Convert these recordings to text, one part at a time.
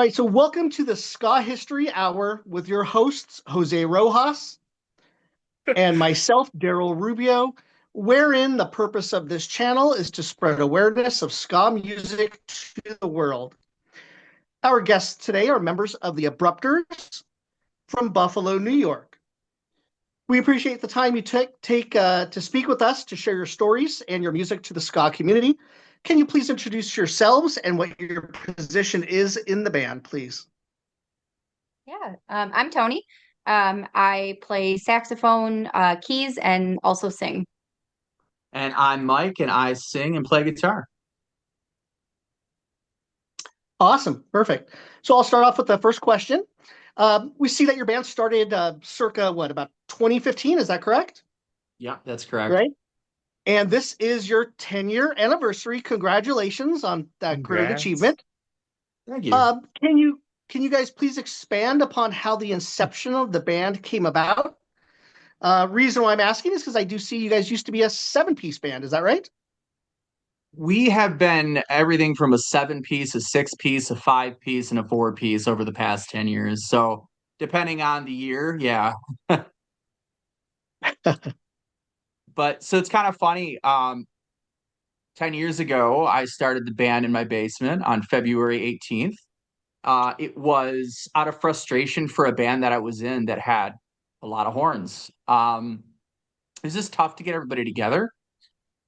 All right, so welcome to the Ska History Hour with your hosts, Jose Rojas and myself, Daryl Rubio, wherein the purpose of this channel is to spread awareness of ska music to the world. Our guests today are members of the Abruptors from Buffalo, New York. We appreciate the time you take to speak with us, to share your stories and your music to the ska community. Can you please introduce yourselves and what your position is in the band, please? Yeah, I'm Tony. I play saxophone, keys, and also sing. And I'm Mike, and I sing and play guitar. Awesome. Perfect. So I'll start off with the first question. We see that your band started circa, about 2015? Is that correct? Yeah, that's correct. Right. And this is your 10-year anniversary. Congratulations on that great Congrats. achievement. Thank you. Can you guys please expand upon how the inception of the band came about? Reason why I'm asking is because I do see you guys used to be a 7-piece band. Is that right? We have been everything from a 7-piece, a 6-piece, a 5-piece, and a 4-piece over the past 10 years. So depending on the year, yeah. But so it's kind of funny. 10 years ago, I started the band in my basement on February 18th. It was out of frustration for a band that I was in that had a lot of horns. It was just tough to get everybody together.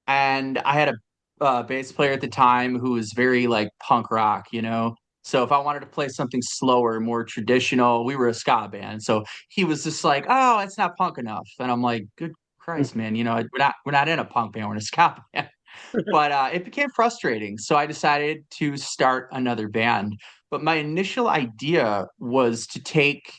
And I had a bass player at the time who was very like punk rock, you know. So if I wanted to play something slower, more traditional, we were a ska band. So he was just like, "Oh, it's not punk enough," and I'm like, "Good Christ, man! You know, we're not in a punk band, we're in a ska band." But it became frustrating, so I decided to start another band. But my initial idea was to take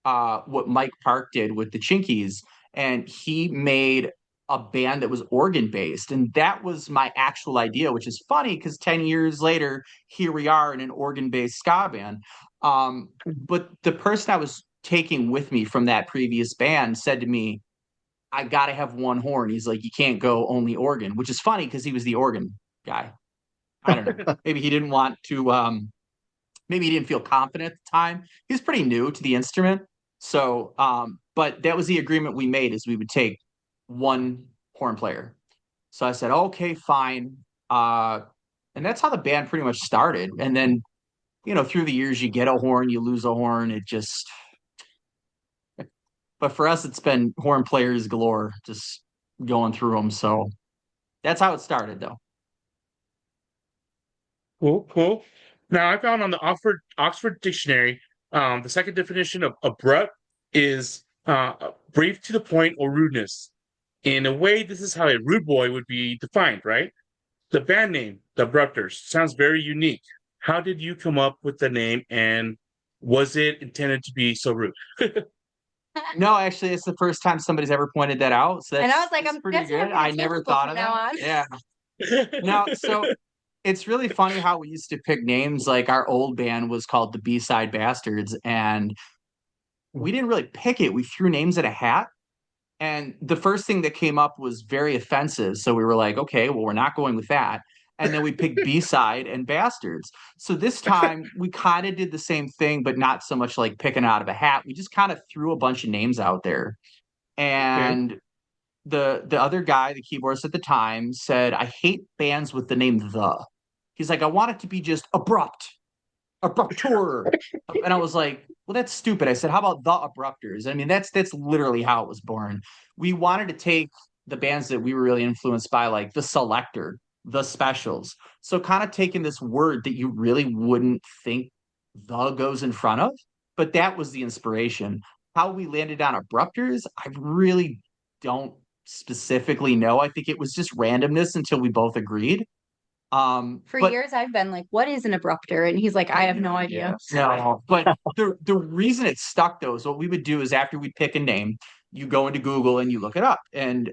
what Mike Park did with the Chinkies, and he made a band that was organ based, and that was my actual idea, which is funny because 10 years later here we are in an organ based ska band. But the person I was taking with me from that previous band said to me, I gotta have one horn. He's like, you can't go only organ, which is funny because he was the organ guy. I don't know, maybe he didn't want to maybe he didn't feel confident at the time. He was pretty new to the instrument. So, but that was the agreement we made, is we would take one horn player. So I said, okay, fine. And that's how the band pretty much started. And then, you know, through the years, you get a horn, you lose a horn. It just, but for us, it's been horn players galore, just going through them. So that's how it started, though. Cool, cool. Now I found on the Oxford Dictionary, the second definition of abrupt is brief to the point or rudeness. In a way, this is how a rude boy would be defined, right? The band name, the Abruptors, sounds very unique. How did you come up with the name, and was it intended to be so rude? No, actually, it's the first time somebody's ever pointed that out. So And I was like, that's I'm pretty guessing I'm good. gonna I tell never people thought from of now that. on. Yeah. No, so it's really funny how we used to pick names. Like our old band was called the B-Side Bastards, and we didn't really pick it. We threw names at a hat. And the first thing that came up was very offensive. So we were like, okay, well, we're not going with that. And then we picked B-Side and Bastards. So this time we kind of did the same thing, but not so much like picking out of a hat. We just kind of threw a bunch of names out there. Okay. And the other guy, the keyboardist at the time, said, I hate bands with the name the. He's like, I want it to be just Abruptor. And I was like, well, that's stupid. I said, how about the Abruptors? I mean, that's literally how it was born. We wanted to take the bands that we were really influenced by, like the Selector, the Specials. So kind of taking this word that you really wouldn't think the goes in front of, but that was the inspiration. How we landed on Abruptors, I really don't specifically know. I think it was just randomness until we both agreed. For But years, I've been like, what is an abruptor? And he's like, I have no idea. no, but the reason it stuck though is what we would do is after we pick a name, you go into Google and you look it up. And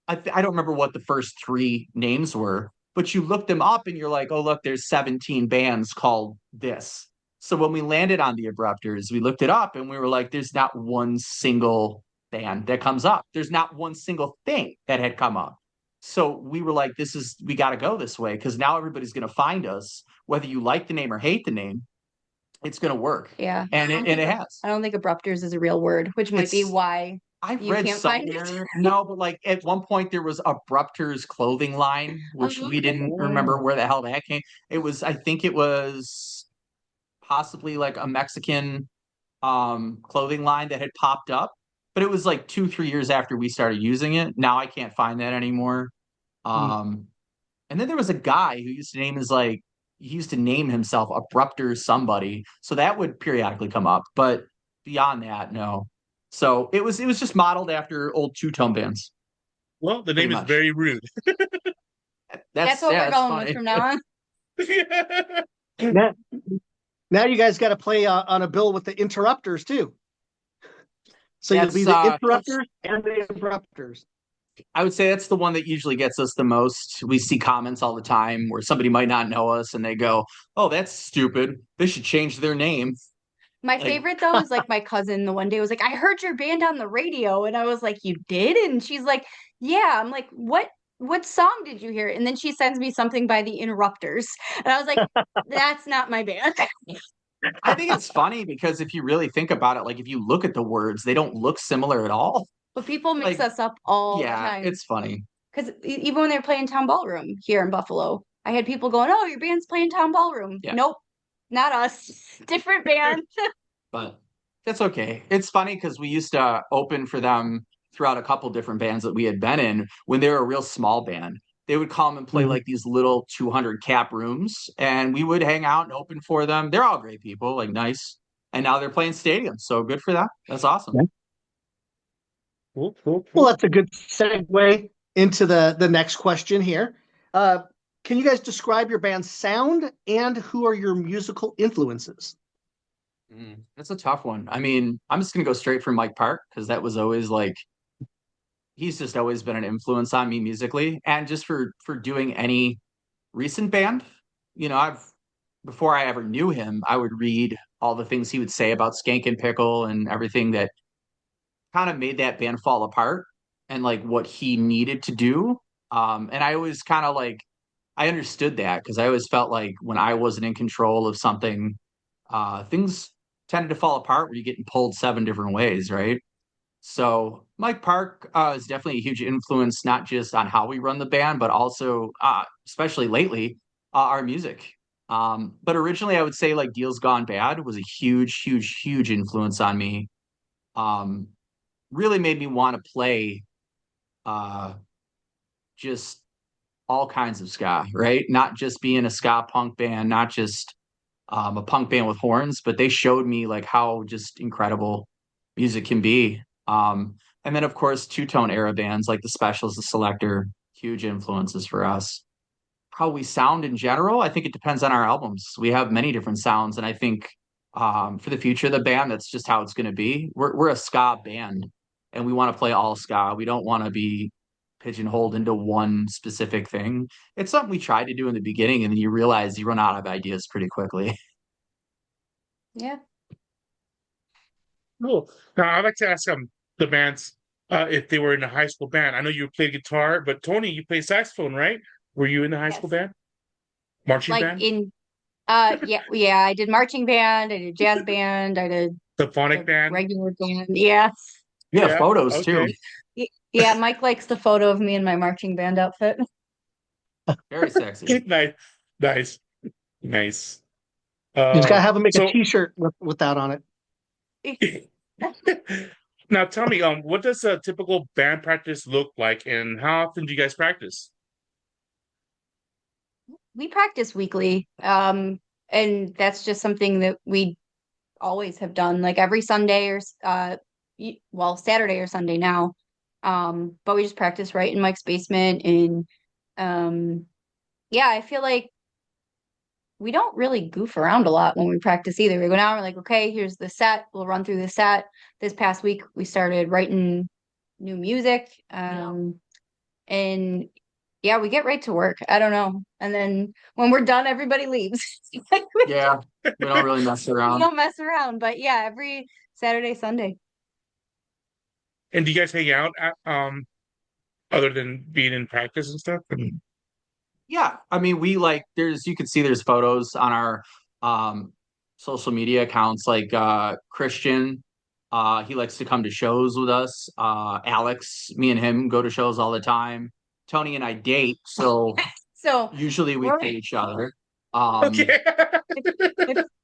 I don't remember what the first three names were, but you look them up and you're like, oh, look, there's 17 bands called this. So when we landed on the Abruptors, we looked it up and we were like, there's not one single band that comes up. There's not one single thing that had come up. So we were like, we got to go this way because now everybody's going to find us, whether you like the name or hate the name. it's going to work. Yeah. And it has. I don't think abrupters is a real word, which might be It's why I've you read can't find it. somewhere. No, but like at one point there was Abruptors clothing line, which we didn't remember where the hell that came. It was, I think it was possibly like a Mexican clothing line that had popped up, but it was like 2, 3 years after we started using it. Now I can't find that anymore. Um, and then there was a guy who used to name his like he used to name himself Abruptors somebody, so that would periodically come up. But beyond that, no. So it was just modeled after old two-tone bands, Well, the pretty name is much. very rude. That's That's what yeah, we're that's going with funny. from now on. Now, now you guys got to play on a bill with the interrupters too. So you'll be That's the interrupters and the abrupters. I would say that's the one that usually gets us the most. We see comments all the time where somebody might not know us and they go, "Oh, that's stupid. They should change their name." My Like, favorite though is like my cousin the one day was like, I heard your band on the radio. And I was like, you did? And she's like, yeah. I'm like, what song did you hear? And then she sends me something by the Interrupters. And I was like, that's not my band. I think it's funny because if you really think about it, like if you look at the words, they don't look similar at all. But people mix Like, us up all the yeah, time. it's funny. Because even when they're playing Town Ballroom here in Buffalo, I had people going, oh, your band's playing Town Ballroom. Yeah, Nope, not us. Different band. but that's okay. It's funny because we used to open for them throughout a couple different bands that we had been in when they were a real small band. They would come and play Mhm. like these little 200 cap rooms, and we would hang out and open for them. They're all great people, like nice. And now they're playing stadiums, so good for them. That's awesome. Yeah. Cool, cool, Well, cool. that's a good segue into the next question here. Uh, can you guys describe your band's sound and who are your musical influences? That's a tough one. I mean, I'm just gonna go straight for Mike Park because that was always like he's just always been an influence on me musically, and just for doing any recent band. I've before I ever knew him, I would read all the things he would say about Skank and Pickle and everything that kind of made that band fall apart and like what he needed to do. And I always kind of like I understood that because I always felt like when I wasn't in control of something, things tended to fall apart where you're getting pulled 7 different ways, right? So Mike Park is definitely a huge influence, not just on how we run the band, but also, especially lately, our music. But originally, I would say like Deals Gone Bad was a huge, huge, huge influence on me. Um, really made me want to play uh, just all kinds of ska, right? Not just being a ska punk band, not just a punk band with horns, but they showed me like how just incredible music can be. And then of course two-tone era bands like the Specials, the Selector, huge influences for us. How we sound in general, I think it depends on our albums. We have many different sounds, and I think for the future of the band, that's just how it's going to be. We're a ska band, and we want to play all ska. We don't want to be pigeonholed into one specific thing. It's something we tried to do in the beginning, and then you realize you run out of ideas pretty quickly. Yeah. Cool. Now, I'd like to ask the bands if they were in a high school band. I know you played guitar, but Tony, you play saxophone, right? Were you in the high school Yes. band? Marching Like band? in yeah, I did marching band, I did jazz band, I did Symphonic the band? regular band. Yeah. Yeah, Yeah. photos too. Okay. Yeah, Mike likes the photo of me in my marching band outfit. Very sexy. Nice. Nice. Nice. You just gotta have them make a So T-shirt with that on now tell me, what does a typical band practice look like, and how often do you guys practice? We practice weekly. And that's just something that we always have done, like every Sunday or well, Saturday or Sunday now. But we just practice right in Mike's basement. And yeah, I feel like we don't really goof around a lot when we practice either. We go down, we're like, okay, here's the set. We'll run through the set. This past week, we started writing new music. And yeah, we get right to work. I don't know. And then when we're done, everybody leaves. Yeah, we don't really mess We around. don't mess around. But yeah, every Saturday, Sunday. And do you guys hang out other than being in practice and stuff? Yeah, I mean, we like there's you can see there's photos on our social media accounts like Christian. He likes to come to shows with us. Alex, me and him go to shows all the time. Tony and I date, so So usually we we're- pay each other. Okay.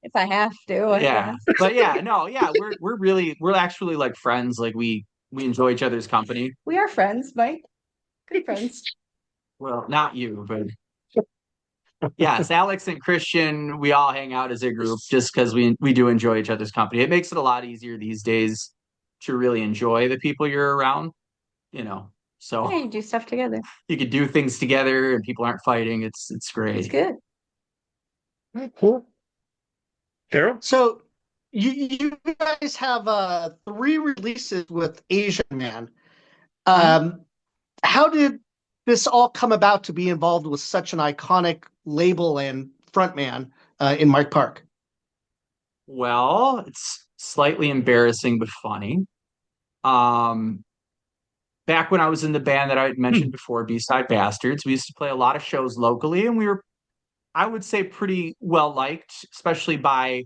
if I have to, I Yeah, guess. but yeah, no, yeah, we're actually like friends. Like we enjoy each other's company. We are friends, Mike. Good friends. Well, not you, but yes, Alex and Christian, we all hang out as a group just because we do enjoy each other's company. It makes it a lot easier these days to really enjoy the people you're around, you know. Yeah, So you do stuff together. you could do things together and people aren't fighting. It's It's great. good. Cool. Daryl? So you guys have 3 releases with Asian Man. How did this all come about to be involved with such an iconic label and frontman in Mike Park? Well, it's slightly embarrassing but funny. Um, Back when I was in the band that I had mentioned before, B-Side Bastards, we used to play a lot of shows locally, and we were, I would say, pretty well liked, especially by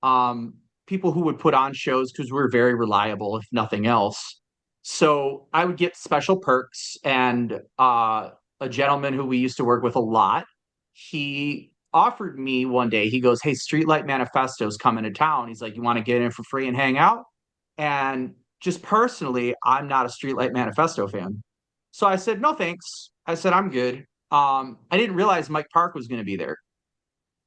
um, people who would put on shows because we were very reliable, if nothing else. So I would get special perks, and a gentleman who we used to work with a lot, he offered me one day, he goes, "Hey, Streetlight Manifesto's coming to town." He's like, "You want to get in for free and hang out?" And just personally, I'm not a Streetlight Manifesto fan. So I said, "No, thanks." I said, "I'm good." I didn't realize Mike Park was going to be there.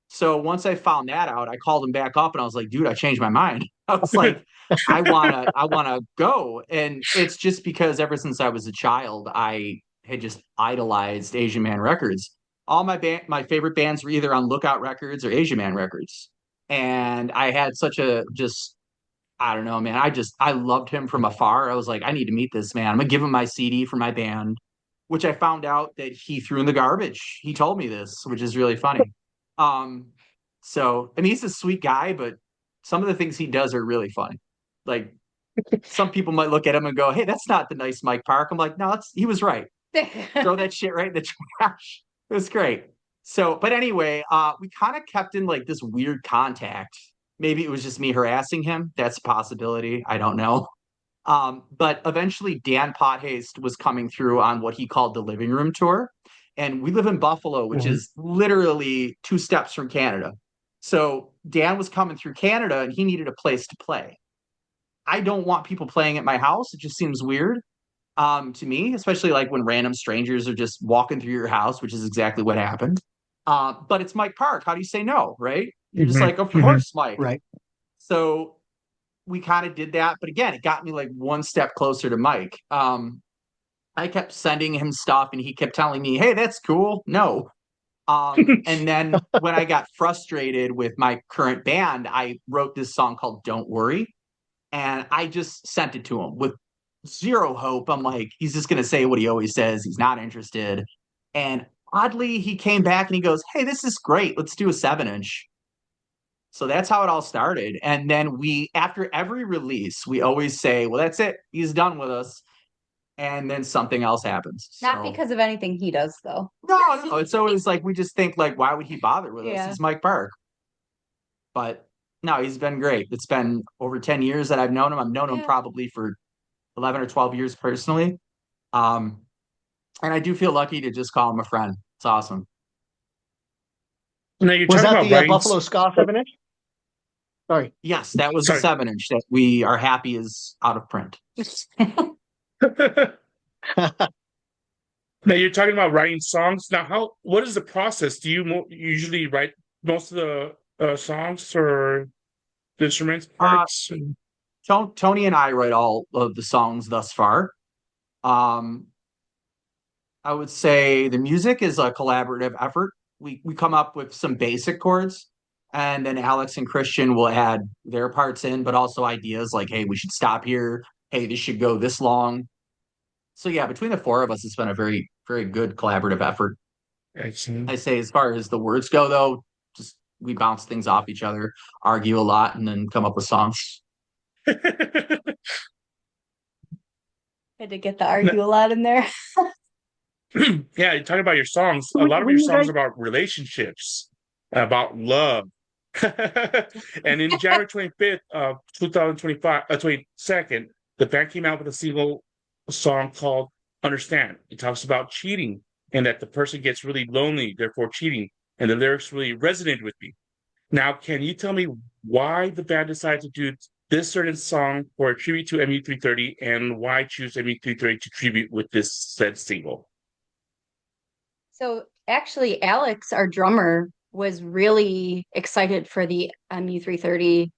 So once I found that out, I called him back up and I was like, "Dude, I changed my mind." I was like, I wanna go. And it's just because ever since I was a child, I had just idolized Asian Man Records. All my favorite bands were either on Lookout Records or Asian Man Records. And I had such a just I don't know, man. I loved him from afar. I was like, I need to meet this man. I'm gonna give him my CD for my band, which I found out that he threw in the garbage. He told me this, which is really funny. Um, so I mean, he's a sweet guy, but some of the things he does are really funny. Like some people might look at him and go, "Hey, that's not the nice Mike Park." I'm like, "No, he was right. Throw that shit right in the trash." It was great. So, but anyway, we kind of kept in like this weird contact. Maybe it was just me harassing him. That's a possibility. I don't know. But eventually, Dan Pothaste was coming through on what he called the living room tour. And we live in Buffalo, which is literally 2 steps from Canada. So Dan was coming through Canada and he needed a place to play. I don't want people playing at my house. It just seems weird to me, especially like when random strangers are just walking through your house, which is exactly what happened. But it's Mike Park. How do you say no, right? You're just like, of course, Mike. Right. So we kind of did that, but again, it got me like 1 step closer to Mike. I kept sending him stuff, and he kept telling me, "Hey, that's cool." No. And then when I got frustrated with my current band, I wrote this song called "Don't Worry," and I just sent it to him with zero hope. I'm like, he's just gonna say what he always says. He's not interested. And oddly, he came back and he goes, "Hey, this is great. Let's do a 7-inch." So that's how it all started. And then after every release, we always say, "Well, that's it. He's done with us." And then something else happens. Not So, because of anything he does, though. no. It's always like we just think like, why would he bother with us? Yeah. He's Mike Park. But no, he's been great. It's been over 10 years that I've known him. I've known him Yeah. probably for 11 or 12 years personally. Um, and I do feel lucky to just call him a friend. It's awesome. Now you're Was talking that about the writing. Buffalo Ska 7-inch? Sorry. Yes, that was the Sorry. 7-inch that we are happy is out of print. Now you're talking about writing songs. Now, what is the process? Do you usually write most of the songs or the instruments parts? Tony and I write all of the songs thus far. Um, I would say the music is a collaborative effort. We come up with some basic chords, and then Alex and Christian will add their parts in, but also ideas like, "Hey, we should stop here. Hey, this should go this long." So yeah, between the four of us, it's been a very, very good collaborative effort. Excellent. I say as far as the words go, though, just we bounce things off each other, argue a lot, and then come up with songs. Had to get the argue a lot in there. Yeah, you talk about your songs. A When lot of when your you songs guys are about relationships, about love. And in January 25th of 2025, 22nd, the band came out with a single song called Understand. It talks about cheating and that the person gets really lonely, therefore cheating. And the lyrics really resonated with me. Now, can you tell me why the band decided to do this certain song for a tribute to MU330 and why choose MU330 to tribute with this said single? So actually, Alex, our drummer, was really excited for the MU330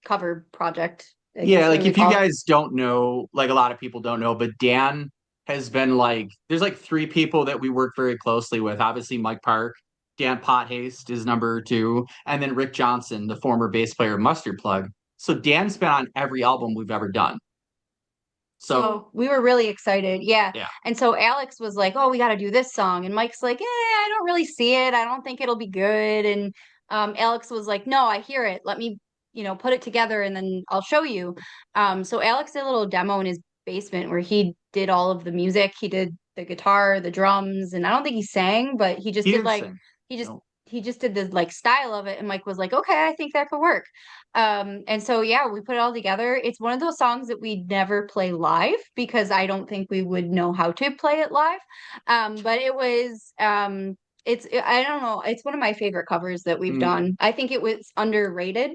cover project, I Yeah, guess what like we would if you call it. guys don't know, like a lot of people don't know, but Dan has been like, there's like three people that we work very closely with. Obviously, Mike Park, Dan Pothaste is number two, and then Rick Johnson, the former bass player of Mustard Plug. So Dan's been on every album we've ever done. So So we were really excited. Yeah. yeah, And so Alex was like, "Oh, we got to do this song." And Mike's like, I don't really see it. I don't think it'll be good." And Alex was like, "No, I hear it. Let me, put it together and then I'll show you." So Alex did a little demo in his basement where he did all of the music. He did the guitar, the drums, and I don't think he sang, but he just he did didn't like sing. he just No. he just did the like style of it. And Mike was like, "Okay, I think that could work." And so yeah, we put it all together. It's one of those songs that we never play live because I don't think we would know how to play it live. But it was I don't know, it's one of my favorite covers that we've Mm, done. I think it was underrated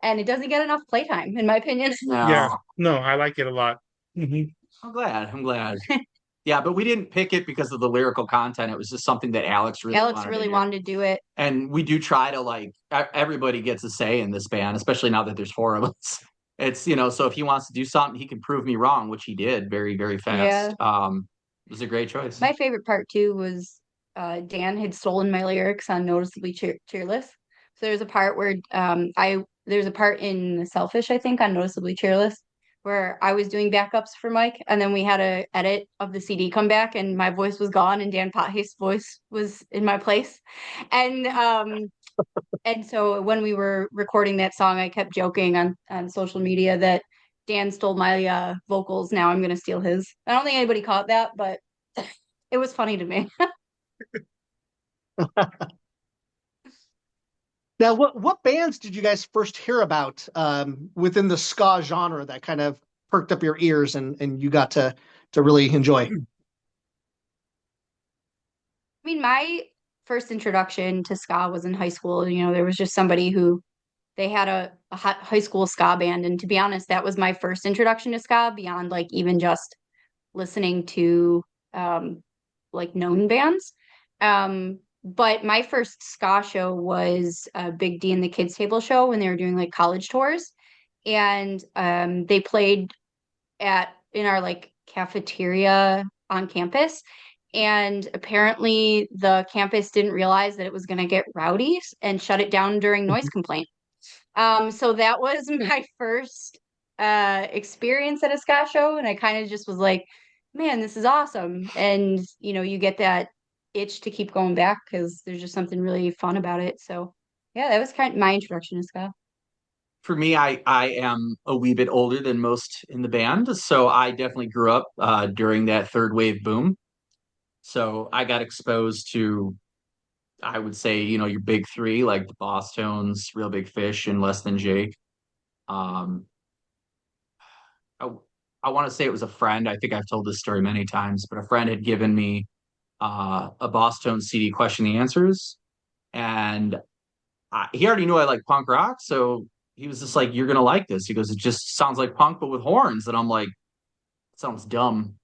and it doesn't get enough playtime, in my opinion. Yeah, no, no, I like it a lot. Mhm. I'm glad. I'm glad. Yeah, but we didn't pick it because of the lyrical content. It was just something that Alex really Alex wanted to really do. wanted to do it. And we do try to like everybody gets a say in this band, especially now that there's four of us. It's so if he wants to do something, he can prove me wrong, which he did very, very fast. Yeah. It was a great choice. My favorite part too was Dan had stolen my lyrics on Noticeably Cheerless. So there's a part where I there's a part in Selfish, I think, on Noticeably Cheerless, where I was doing backups for Mike, and then we had a edit of the CD come back, and my voice was gone, and Dan Pothace's voice was in my place, and so when we were recording that song, I kept joking on social media that Dan stole my vocals. Now I'm gonna steal his. I don't think anybody caught that, but it was funny to me. Now, what bands did you guys first hear about within the ska genre that kind of perked up your ears and you got to really enjoy? I mean, my first introduction to ska was in high school. There was just somebody who they had a high school ska band, and to be honest, that was my first introduction to ska beyond like even just listening to like known bands. But my first ska show was Big D and the Kids Table show when they were doing like college tours, and they played in our like cafeteria on campus. And apparently the campus didn't realize that it was going to get rowdy and shut it down during noise complaint. So that was my first experience at a ska show, and I kind of just was like, man, this is awesome. And you get that itch to keep going back because there's just something really fun about it. So yeah, that was kind of my introduction to ska. For me, I am a wee bit older than most in the band, so I definitely grew up during that third wave boom. So I got exposed to, I would say, your big three like the Boss Tones, Real Big Fish, and Less Than Jake. Um, I, I want to say it was a friend. I think I've told this story many times, but a friend had given me a Boss Tones CD, Question the Answers, and he already knew I like punk rock, so he was just like, "You're gonna like this." He goes, "It just sounds like punk, but with horns." And I'm like, "It sounds dumb."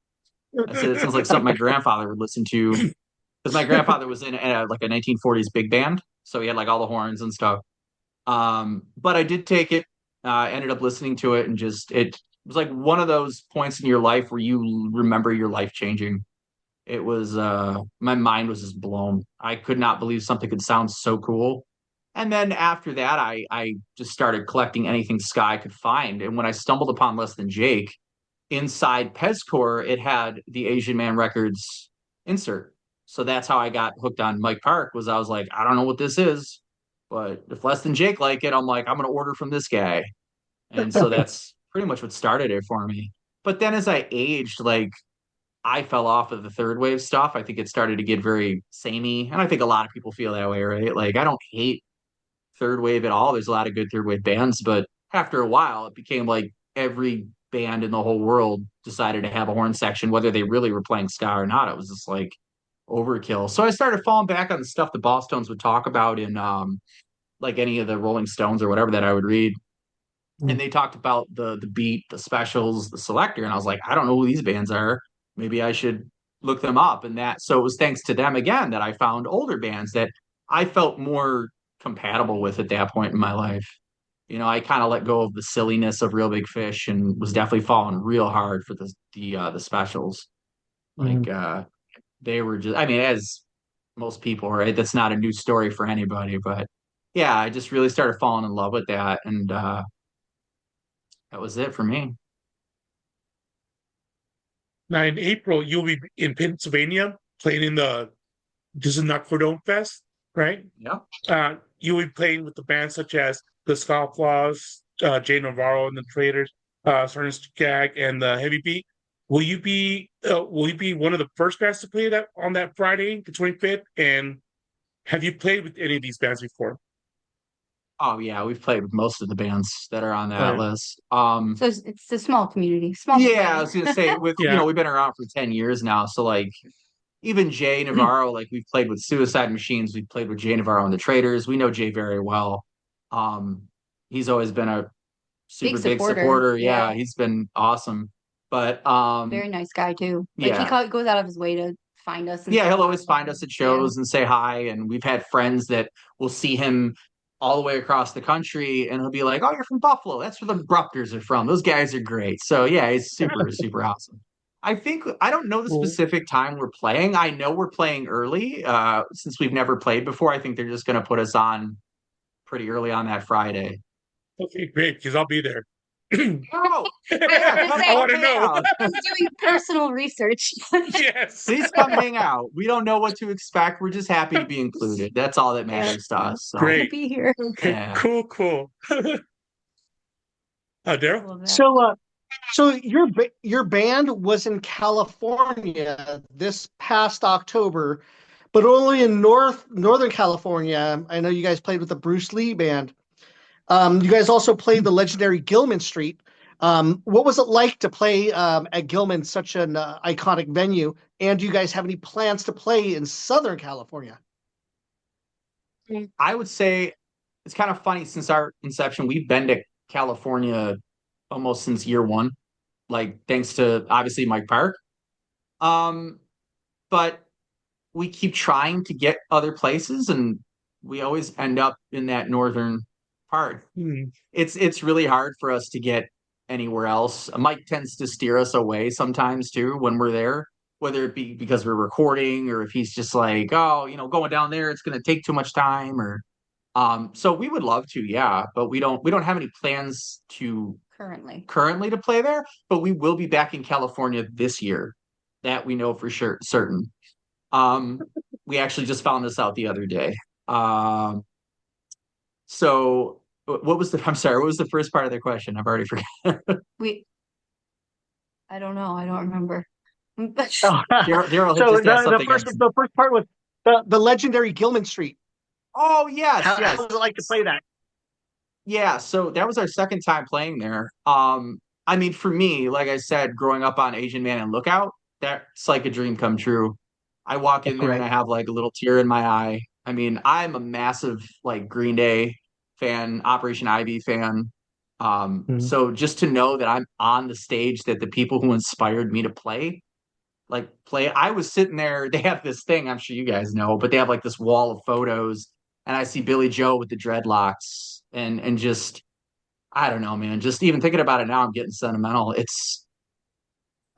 I said, "It sounds like something my grandfather would listen to," because my grandfather was in like a 1940s big band, so he had like all the horns and stuff. But I did take it. I ended up listening to it, and just it was like one of those points in your life where you remember your life changing. It was my mind was just blown. I could not believe something could sound so cool. And then after that, I just started collecting anything Sky could find. And when I stumbled upon Less Than Jake, inside Pezcore, it had the Asian Man Records insert. So that's how I got hooked on Mike Park. Was I was like, I don't know what this is, but if Less Than Jake like it, I'm like, I'm gonna order from this guy. And so that's pretty much what started it for me. But then as I aged, like I fell off of the third wave stuff. I think it started to get very samey, and I think a lot of people feel that way, right? Like I don't hate third wave at all. There's a lot of good third wave bands, but after a while, it became like every band in the whole world decided to have a horn section, whether they really were playing ska or not. It was just like overkill. So I started falling back on the stuff the Bosstones would talk about in like any of the Rolling Stones or whatever that I would read. And they talked about the Beat, the Specials, the Selector, and I was like, I don't know who these bands are. Maybe I should look them up. And that so it was thanks to them again that I found older bands that I felt more compatible with at that point in my life. I kind of let go of the silliness of Real Big Fish and was definitely falling real hard for the Specials. Like they were just, I mean, as most people, right? That's not a new story for anybody, but yeah, I just really started falling in love with that, and that was it for me. Now in April, you'll be in Pennsylvania playing in the this is not Cordone Fest, right? Yeah. You'll be playing with the bands such as the Scofflaws, Jay Navarro and the Traders, Sergeant Skag and the Heavy Beat. Will you be one of the first bands to play that on that Friday, the 25th? And have you played with any of these bands before? Oh yeah, we've played with most of the bands that are on Oh that yeah. list. So it's a small community, small Yeah, I community. was gonna say Yeah. we've been around for 10 years now, so like even Jay Navarro, like we've played with Suicide Machines, we've played with Jay Navarro and the Traders. We know Jay very well. Um, he's always been a Big super big supporter. supporter. Yeah. Yeah, he's been awesome. But Very nice guy too. Like he yeah, goes out of his way to find us and yeah, he'll support. always find us at Yeah. shows and say hi. And we've had friends that will see him all the way across the country and he'll be like, "Oh, you're from Buffalo. That's where the Abruptors are from. Those guys are great." So yeah, he's super, super awesome. I don't know the Cool. specific time we're playing. I know we're playing early, since we've never played before. I think they're just gonna put us on pretty early on that Friday. Okay, great, because I'll be there. Oh, I was yeah, gonna come say, I come want to hang know. out. he's doing personal research. Yes. Please come hang out. We don't know what to expect. We're just happy to be included. That's all that Yeah, matters to us. So to Great. be here. Okay, yeah. cool, cool. I Daryl? love that. So your band was in California this past October, but only in Northern California. I know you guys played with the Bruce Lee band. You guys also played the legendary Gilman Street. What was it like to play at Gilman, such an iconic venue? And do you guys have any plans to play in Southern California? I would say it's kind of funny since our inception, we've been to California almost since year one, like thanks to obviously Mike Park. Um, but we keep trying to get other places and we always end up in that northern part. Hmm. It's really hard for us to get anywhere else. Mike tends to steer us away sometimes too when we're there, whether it be because we're recording or if he's just like, oh, going down there, it's gonna take too much time or so we would love to, yeah, but we don't have any plans to Currently. currently to play there, but we will be back in California this year. That we know for sure certain. Um, we actually just found this out the other day. So what was the I'm sorry, what was the first part of the question? I've already forgotten. We I don't know. I don't remember. Oh, Daryl had so just asked the something first else. the first part was the legendary Gilman Street. Oh yes, How yes. was it like to play that? Yeah, so that was our second time playing there. I mean, for me, like I said, growing up on Asian Man and Lookout, that's like a dream come true. I walk in there and Right. I have like a little tear in my eye. I mean, I'm a massive like Green Day fan, Operation Ivy fan. Mhm. So just to know that I'm on the stage that the people who inspired me to play, I was sitting there, they have this thing, I'm sure you guys know, but they have like this wall of photos, and I see Billy Joe with the dreadlocks and just I don't know, man. Just even thinking about it now, I'm getting sentimental.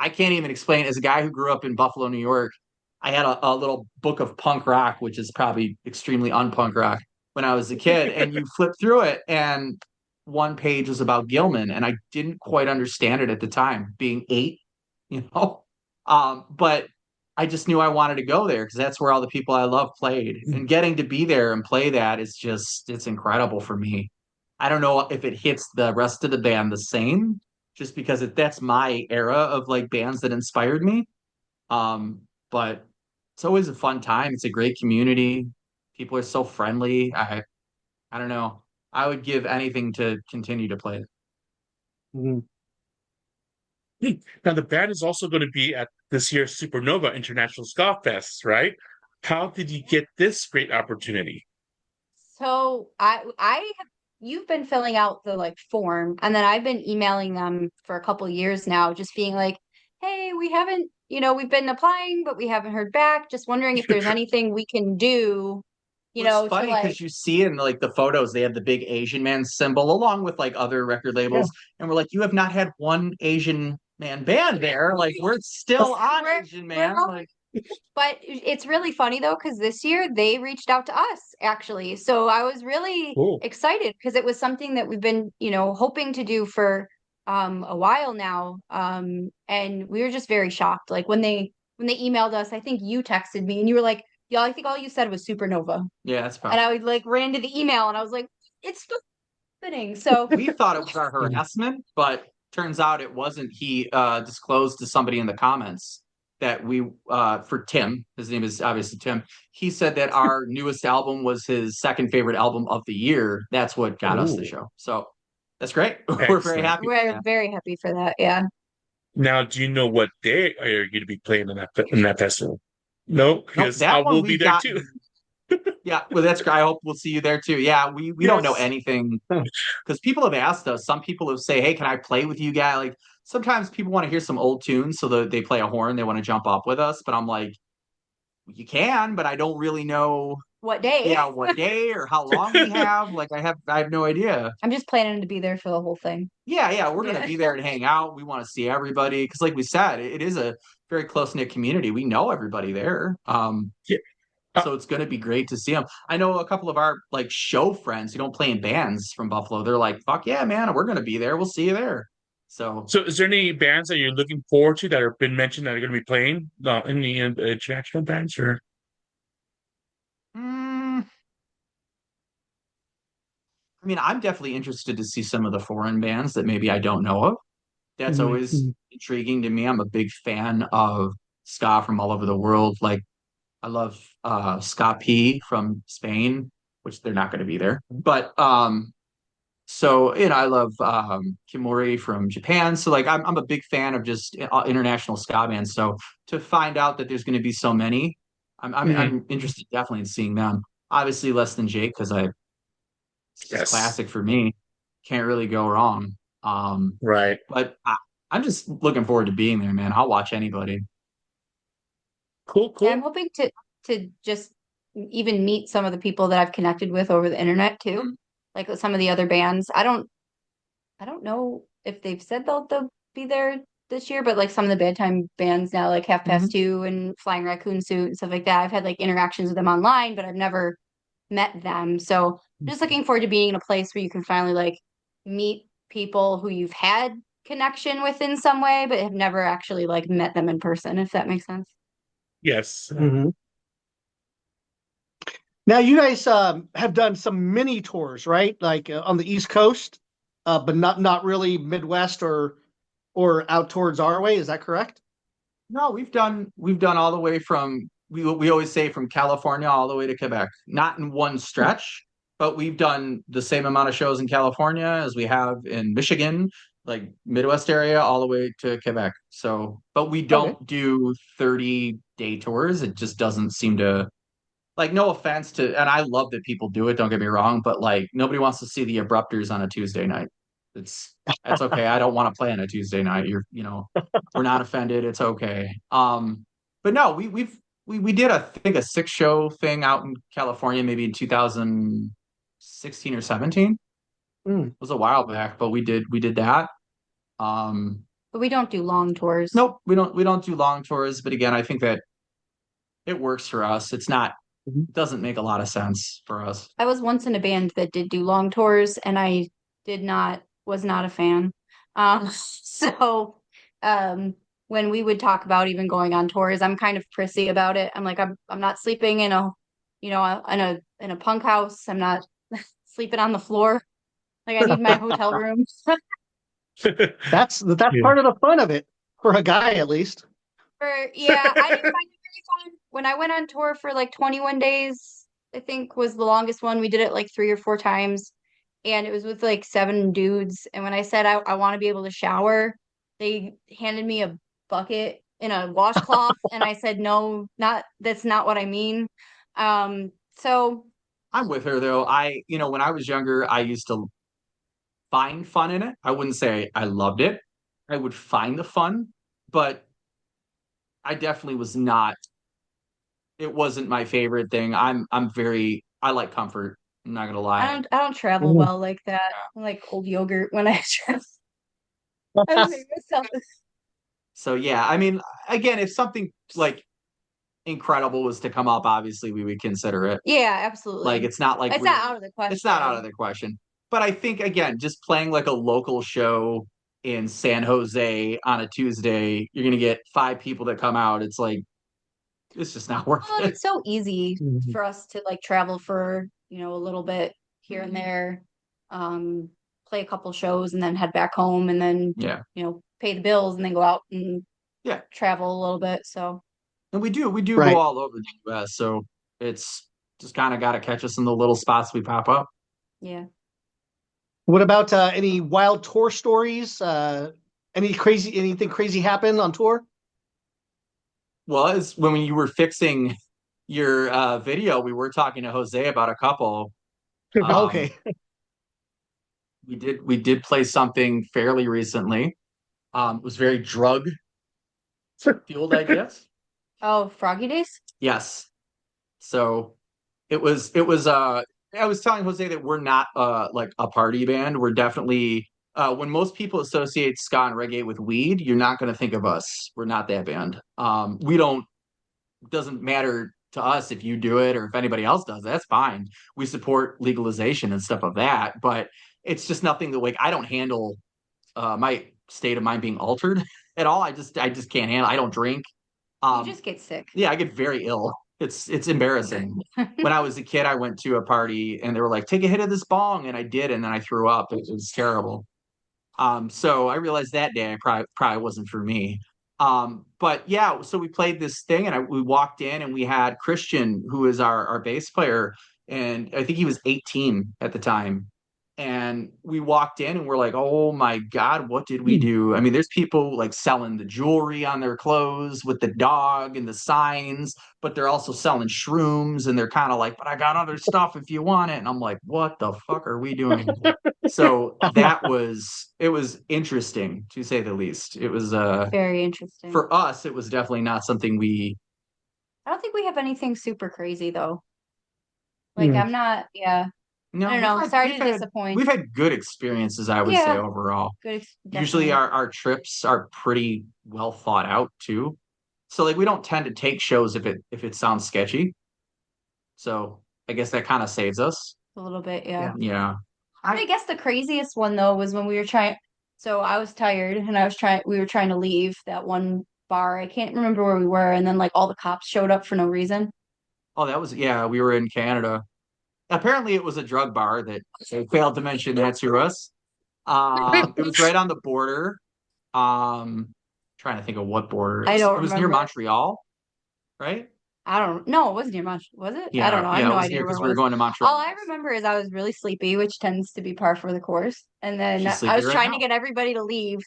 I can't even explain. As a guy who grew up in Buffalo, New York, I had a little book of punk rock, which is probably extremely unpunk rock when I was a kid. And you flip through it, and one page was about Gilman, and I didn't quite understand it at the time, being 8, you know. But I just knew I wanted to go there because that's where all the people I love played, and getting to be there and play that is just it's incredible for me. I don't know if it hits the rest of the band the same, just because that's my era of like bands that inspired me. But it's always a fun time. It's a great community. People are so friendly. I don't know. I would give anything to continue to play it. Mhm. Now the band is also going to be at this year's Supernova International Ska Fest, right? How did you get this great opportunity? So you've been filling out the like form, and then I've been emailing them for a couple years now, just being like, hey, we haven't, we've been applying, but we haven't heard back. Just wondering if there's anything we can do, Well, it's to funny like, because you see in like the photos, they have the big Asian man symbol along with like other record Yeah. labels. And we're like, you have not had one Asian man band there. Like, we're still on we're, Asian we're man. Like, but it's really funny though, because this year they reached out to us actually. So I was really Cool. excited because it was something that we've been, hoping to do for a while now. And we were just very shocked. Like when they emailed us, I think you texted me and you were like, yeah, I think all you said was Supernova. yeah, that's And fine. I would like ran to the email and I was like, it's still happening. So We thought it was our harassment, but turns out it wasn't. He disclosed to somebody in the comments that for Tim, his name is obviously Tim, he said that our newest album was his second favorite album of the year. That's what got us the Ooh, show. So that's great. We're very excellent. happy with we're that. very happy for that. Yeah. Now, do you know what day are you going to be playing in that festival? No, Nope, because I that one will be we've there too. gotten. Yeah, well, that's great. I hope we'll see you there too. Yeah, we don't know Yes. anything because people have asked us. Some people have say, "Hey, can I play with you guys?" Like sometimes people want to hear some old tunes, so they play a horn. They want to jump up with us, but I'm like, you can, but I don't really know. What day? Yeah, what day or how long we have? Like, I have no idea. I'm just planning to be there for the whole thing. Yeah, we're gonna Yeah. be there and hang out. We want to see everybody because, like we said, it is a very close knit community. We know everybody there. Yeah. Uh, So it's going to be great to see them. I know a couple of our like show friends who don't play in bands from Buffalo. They're like, "Fuck yeah, man, we're going to be there. We'll see you there." So, so, is there any bands that you're looking forward to that have been mentioned that are going to be playing in the international bands? Or mm, I mean, I'm definitely interested to see some of the foreign bands that maybe I don't know of. That's always Mhm. intriguing to me. I'm a big fan of ska from all over the world. Like, I love ska P from Spain, which they're not going to be there, but so, I love Kimori from Japan. So, like, I'm a big fan of just international ska bands. So, to find out that there's going to be so many, Mhm. I'm interested definitely in seeing them. Obviously, less than Jake because it's just Yes, classic for me. Can't really go wrong. right. But I'm just looking forward to being there, man. I'll watch anybody. Cool, Yeah, I'm cool. hoping to just even meet some of the people that I've connected with over the internet too. Mhm. Like with some of the other bands. I don't know if they've said they'll be there this year, but like some of the bad time bands now, like Half Past Mhm. Two and Flying Raccoon Suit and stuff like that. I've had like interactions with them online, but I've never met them. So just looking forward to being in a place where you can finally like meet people who you've had connection with in some way, but have never actually like met them in person, if that makes sense. Yes. Mhm. Now, you guys have done some mini tours, right? Like on the East Coast, but not really Midwest or out towards our way. Is that correct? No, we've done all the way from we always say from California all the way to Quebec. Not in one stretch, but we've done the same amount of shows in California as we have in Michigan, like Midwest area, all the way to Quebec. So, but we Okay. don't do 30-day tours. It just doesn't seem to like no offense to and I love that people do it, don't get me wrong, but like nobody wants to see the Abruptors on a Tuesday night. It's that's okay. I don't want to play on a Tuesday night. We're not offended. It's okay. But no, we did I think a 6 show thing out in California maybe in 2016 or 17. It Mm. was a while back, but we did that. Um But we don't do long tours. nope, we don't do long tours, but again, I think that it works for us. Mhm. It doesn't make a lot of sense for us. I was once in a band that did do long tours and I was not a fan. So um when we would talk about even going on tours, I'm kind of prissy about it. I'm like, I'm not sleeping in a punk house. I'm not sleeping on the floor. Like I need my hotel room. That's Yeah. part of the fun of it for a guy, at least. Yeah, I didn't find it very fun. When I went on tour for like 21 days, I think was the longest one. We did it like 3 or 4 times, and it was with like 7 dudes. And when I said I want to be able to shower, they handed me a bucket and a washcloth, and I said, no, not that's not what I mean. So I'm with her though. When I was younger, I used to find fun in it. I wouldn't say I loved it. I would find the fun, but I definitely was not. It wasn't my favorite thing. I like comfort. I'm not gonna lie. I don't travel Mhm. well like that. I like cold yogurt when I travel. I make myself. So yeah, I mean, again, if something like incredible was to come up, obviously we would consider it. Yeah, Like absolutely. it's not like It's we're not out of the it's not out of question. the question. But I think again, just playing like a local show in San Jose on a Tuesday, you're gonna get 5 people that come out. It's like it's just not worth Well, and it. it's so easy Mhm. for us to like travel for, a little bit here and there, um, play a couple shows and then head back home and then, Yeah. pay the bills and then go out and Yeah. travel a little bit. So, And we do go Right. all over the US, so it's just kind of got to catch us in the little spots we pop up. yeah. What about any wild tour stories? Anything crazy happen on tour? Well, as when you were fixing your video, we were talking to Jose about a couple. Um, Okay. we did play something fairly recently. It was very drug fueled, I guess. Oh, Froggy Days? Yes. So it was I was telling Jose that we're not like a party band. We're definitely when most people associate ska and reggae with weed, you're not going to think of us. We're not that band. We don't doesn't matter to us if you do it or if anybody else does. That's fine. We support legalization and stuff of that, but it's just nothing that like I don't handle my state of mind being altered at all. I just can't handle. I don't drink. You Um, just get sick. yeah, I get very ill. It's embarrassing. When I was a kid, I went to a party and they were like, "Take a hit of this bong," and I did, and then I threw up. It was terrible. So I realized that day I probably wasn't for me. But yeah, so we played this thing, and we walked in, and we had Christian, who is our bass player, and I think he was 18 at the time. And we walked in, and we're like, "Oh my God, what did we do?" I mean, there's people like selling the jewelry on their clothes with the dog and the signs, but they're also selling shrooms, and they're kind of like, "But I got other stuff if you want it." And I'm like, "What the fuck are we doing?" So it was interesting to say the least. It was Very interesting. for us, it was definitely not something we I don't think we have anything super crazy though. Like Hmm. I'm not, yeah. I no, don't we've know. had Sorry we've to had disappoint. we've had good experiences, I would say Yeah, overall. Usually definitely. our trips are pretty well thought out too. So like we don't tend to take shows if it sounds sketchy. So I guess that kind of saves us. A little bit, yeah. Yeah. Yeah. I guess the craziest one though was when we were trying. So I was tired and we were trying to leave that one bar. I can't remember where we were, and then like all the cops showed up for no reason. Oh, yeah, we were in Canada. Apparently it was a drug bar that they failed to mention that to us. It was right on the border. Trying to think of what border. I It don't was near remember. Montreal, right? I don't know. It wasn't near much, was it? I don't Yeah, know. I have yeah, it no was idea near where because it we were was. going to Montreal. All I remember is I was really sleepy, which tends to be par for the course. And then She's I sleepy was right trying to now. get everybody to leave.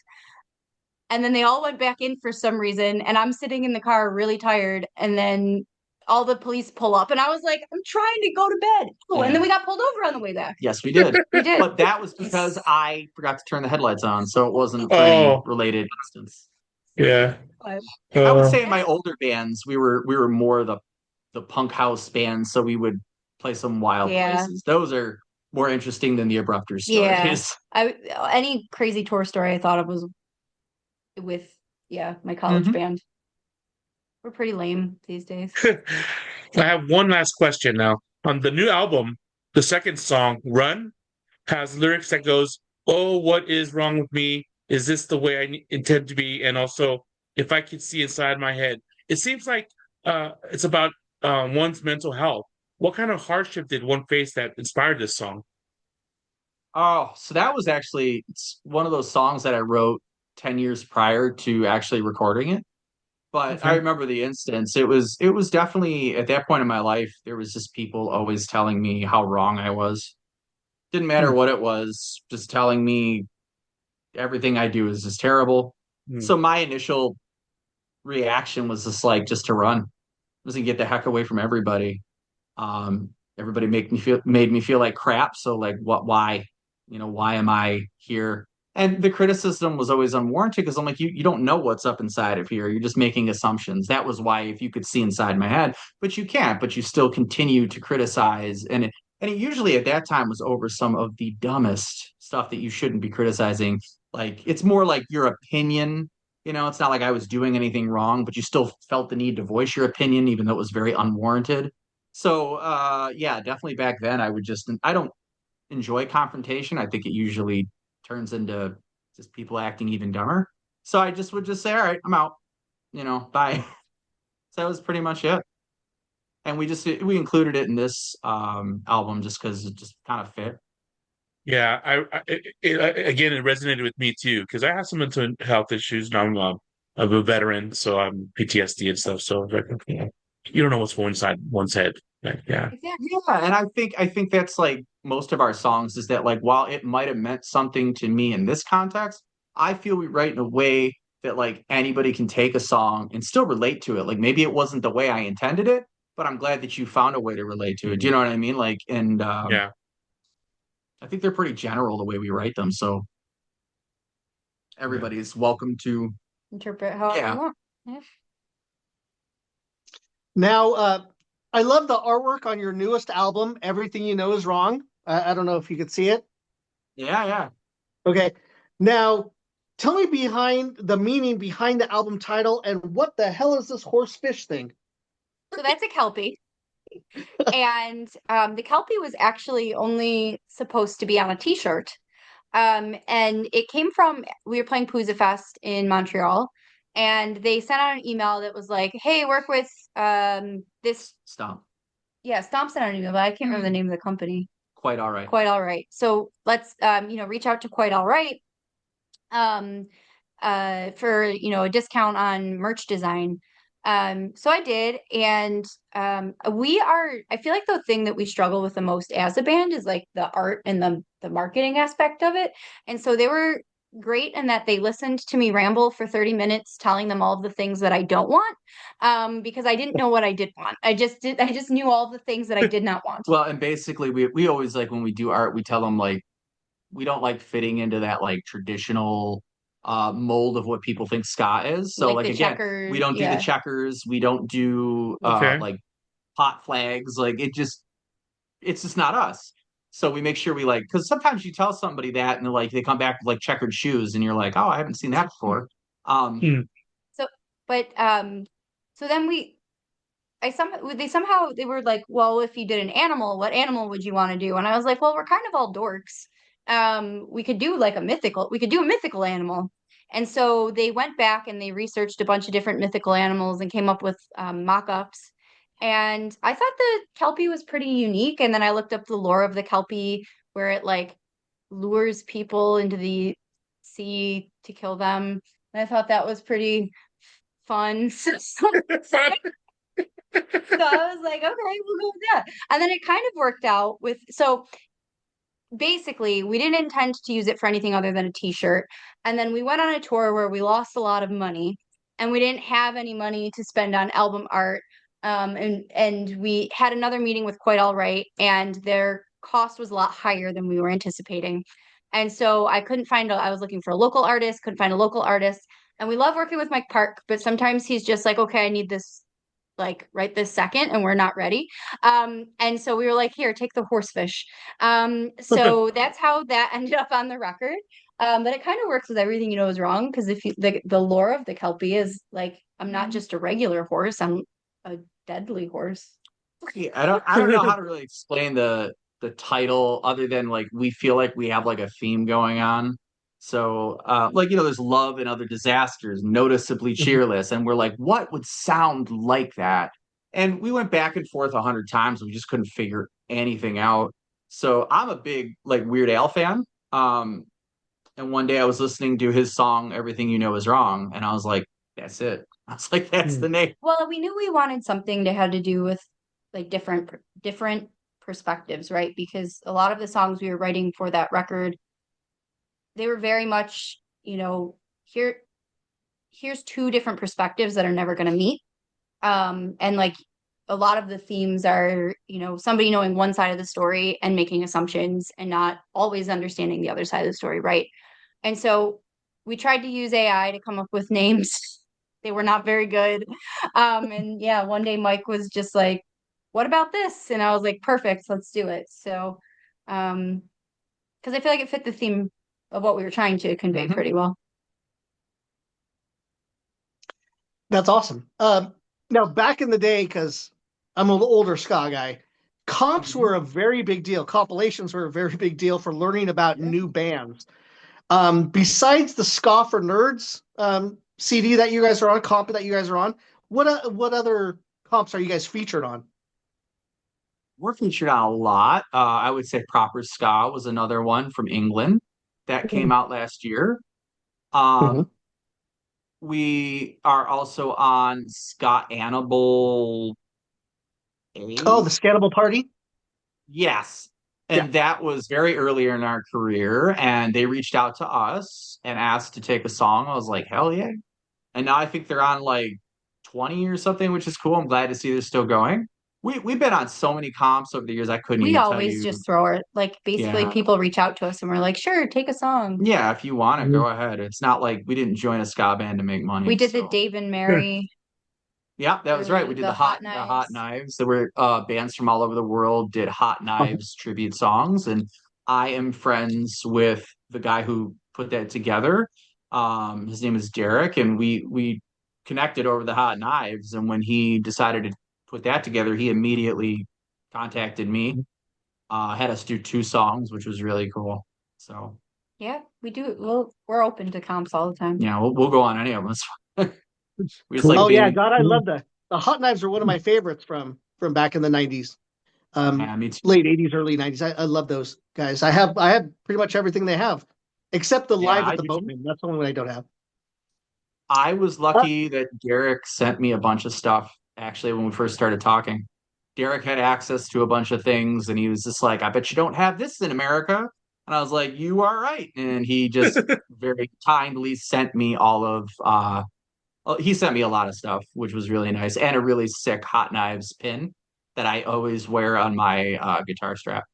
And then they all went back in for some reason. And I'm sitting in the car really tired. And then all the police pull up. And I was like, I'm trying to go to bed. Oh, and then Yeah. we got pulled over on the way back. Yes, we did. We did. But that was because I forgot to turn the headlights on, so it wasn't for any Oh, related instance. yeah. But I would Uh, say in my older bands, we were more the punk house bands, so we would play some wild yeah. places. Those are more interesting than the Abruptors Yeah. stories. I any crazy tour story I thought of was with my college Hmm. band. We're pretty lame these days. I have one last question now. On the new album, the second song, Run, has lyrics that goes, "Oh, what is wrong with me? Is this the way intend to be?" And also, "If I could see inside my head." It seems like it's about one's mental health. What kind of hardship did one face that inspired this song? Oh, so that was actually it's one of those songs that I wrote 10 years prior to actually recording it. But I Okay. remember the instance. It was definitely at that point in my life, there was just people always telling me how wrong I was. Didn't matter Hmm. what it was, just telling me everything I do is just terrible. Hmm. So my initial reaction was just like just to run, was to get the heck away from everybody. Um, Everybody made me feel like crap. So like what why? Why am I here? And the criticism was always unwarranted because I'm like, you don't know what's up inside of here. You're just making assumptions. That was why if you could see inside my head, but you can't, but you still continue to criticize. And it usually at that time was over some of the dumbest stuff that you shouldn't be criticizing. Like it's more like your opinion. It's not like I was doing anything wrong, but you still felt the need to voice your opinion, even though it was very unwarranted. So yeah, definitely back then I don't enjoy confrontation. I think it usually turns into just people acting even dumber. So I just would just say, all right, I'm out, bye. So that was pretty much it. And we included it in this album just because it just kind of fit. Yeah, again, it resonated with me too because I have some mental health issues and I'm a veteran, so I'm PTSD and stuff. So like, you don't know what's going inside one's head. Like, yeah, Exactly. Yeah, and I think that's like most of our songs is that like while it might have meant something to me in this context, I feel we write in a way that like anybody can take a song and still relate to it. Like maybe it wasn't the way I intended it, but I'm glad that you found a way to relate to it. Do you Mhm. know what I mean? Like, and Yeah, I think they're pretty general the way we write them, so yeah. everybody's welcome to. Interpret however you Yeah, want. Yeah. Now, I love the artwork on your newest album, Everything You Know Is Wrong. I don't know if you could see it. yeah, yeah. Okay. Now, tell me behind the meaning behind the album title and what the hell is this horsefish thing? So that's a Kelpie. And the Kelpie was actually only supposed to be on a t-shirt. And it came from, we were playing Poozza Fest in Montreal, and they sent out an email that was like, hey, work with this. Stop. Yeah, Stomp sent out an email, but I can't remember the name of the company. Quite all right. Quite All Right. So let's, reach out to Quite All Right um, for, a discount on merch design. So I did, and I feel like the thing that we struggle with the most as a band is like the art and the marketing aspect of it. And so they were great in that they listened to me ramble for 30 minutes telling them all of the things that I don't want, because I didn't know what I did want. I just knew all the things that I did not want. Well, and basically we always like when we do art, we tell them like we don't like fitting into that like traditional mold of what people think ska is. So Like like the again, we checkers, don't do the yeah. checkers, we don't do Okay. like pot flags, like it's just not us. So we make sure we like because sometimes you tell somebody that and they're like they come back with like checkered shoes and you're like, oh, I haven't seen that before. Hmm. So, but so then they somehow they were like, well, if you did an animal, what animal would you want to do? And I was like, well, we're kind of all dorks. We could do a mythical animal. And so they went back and they researched a bunch of different mythical animals and came up with mock-ups. And I thought the Kelpie was pretty unique. And then I looked up the lore of the Kelpie, where it like lures people into the sea to kill them. And I thought that was pretty fun. Fun. So I was like, okay, we'll go with that. And then it kind of worked out so basically, we didn't intend to use it for anything other than a t-shirt. And then we went on a tour where we lost a lot of money and we didn't have any money to spend on album art. And we had another meeting with Quite All Right, and their cost was a lot higher than we were anticipating. And so I was looking for a local artist, couldn't find a local artist. And we love working with Mike Park, but sometimes he's just like, okay, I need this like right this second and we're not ready. And so we were like, here, take the horsefish. So that's how that ended up on the record. But it kind of works with everything you know is wrong because if you the lore of the Kelpie is like I'm not just a regular horse, I'm a deadly horse. Yeah, I don't know how to really explain the title other than like we feel like we have like a theme going on. So like there's love and other disasters, noticeably cheerless, and we're like, what would sound like that? And we went back and forth 100 times, we just couldn't figure anything out. So I'm a big like Weird Al fan. And one day I was listening to his song "Everything You Know Is Wrong," and I was like, that's it. I was like, that's the name. Well, we knew we wanted something that had to do with like different perspectives, right? Because a lot of the songs we were writing for that record, they were very much, here's two different perspectives that are never going to meet. And like a lot of the themes are, somebody knowing one side of the story and making assumptions and not always understanding the other side of the story, right? And so we tried to use AI to come up with names. They were not very good. And yeah, one day Mike was just like, what about this? And I was like, perfect, let's do it. So, because I feel like it fit the theme of what we were trying to convey pretty well. That's awesome. Now, back in the day, because I'm an older ska guy, comps were a very big deal. Compilations were a very big deal for learning about new bands. Besides the Ska for Nerds CD that you guys are on, comp that you guys are on, what other comps are you guys featured on? We're featured on a lot. I would say Proper Ska was another one from England that came out last year. Mhm. We are also on Scott Annibal Oh, 8. the Scannable Party. Yes. Yeah. And that was very earlier in our career. And they reached out to us and asked to take a song. I was like, hell yeah. And now I think they're on like 20 or something, which is cool. I'm glad to see they're still going. We've been on so many comps over the years, I couldn't We even tell always you. just throw it, like basically Yeah. people reach out to us and we're like, sure, take a song. Yeah, if you want to, Mhm. go ahead. It's not like we didn't join a ska band to make money. We did the So Dave and Mary yeah, that was right. We for did the Hot the Hot Knives. Knives. There were bands from all over the world did Hot Knives tribute songs, and I am friends with the guy who put that together. His name is Derek, and we connected over the Hot Knives. And when he decided to put that together, he immediately contacted me. Had us do 2 songs, which was really cool. So Yeah, we do. We're open to comps all the time. yeah, we'll go on any of them. We just Cool. like Oh yeah, being. God, I love the Hot Knives are one of my favorites from back in the '90s, Yeah, me too. late '80s, early '90s. I love those guys. I have pretty much everything they have, except the Yeah, Live at I the do too. Boatman. That's the only one I don't have. I was Uh, lucky that Derek sent me a bunch of stuff actually when we first started talking. Derek had access to a bunch of things and he was just like, I bet you don't have this in America. And I was like, you are right. And he just very kindly sent me all of he sent me a lot of stuff, which was really nice, and a really sick Hot Knives pin that I always wear on my guitar strap.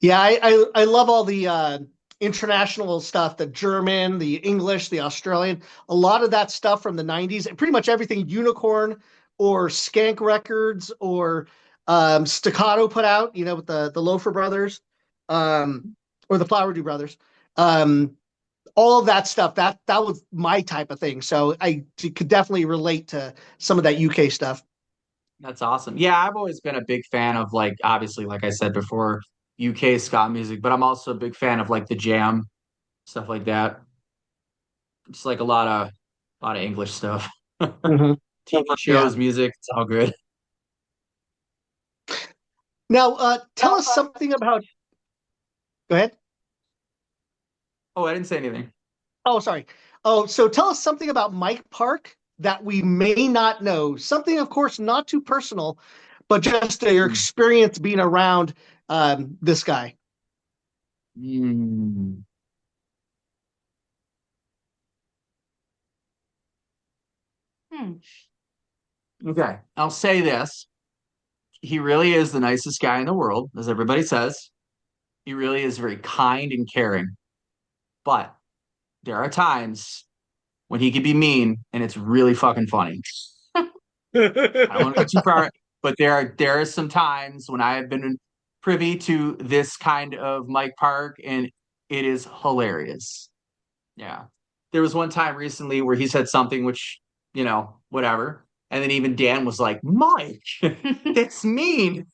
yeah, I love all the international stuff, the German, the English, the Australian, a lot of that stuff from the '90s, and pretty much everything Unicorn or Skank Records or Staccato put out, with the Loafer Brothers, or the Flowerdew Brothers. Um, all of that stuff, that was my type of thing. So I could definitely relate to some of that UK stuff. That's awesome. Yeah, I've always been a big fan of like obviously, like I said before, UK ska music, but I'm also a big fan of like the jam, stuff like that. Just like a lot of English stuff. Mhm. TV Yeah. shows, music, it's all good. Now, tell us something about. Go ahead. Oh, I didn't say anything. Oh, sorry. Oh, so tell us something about Mike Park that we may not know. Something, of course, not too personal, but just your experience being around this guy. Hmm. Hmm. Okay, I'll say this. He really is the nicest guy in the world, as everybody says. He really is very kind and caring. But there are times when he can be mean and it's really fucking funny. I don't want to go too far, but there are some times when I have been privy to this kind of Mike Park, and it is hilarious. Yeah, there was one time recently where he said something which whatever, and then even Dan was like, "Mike, that's mean."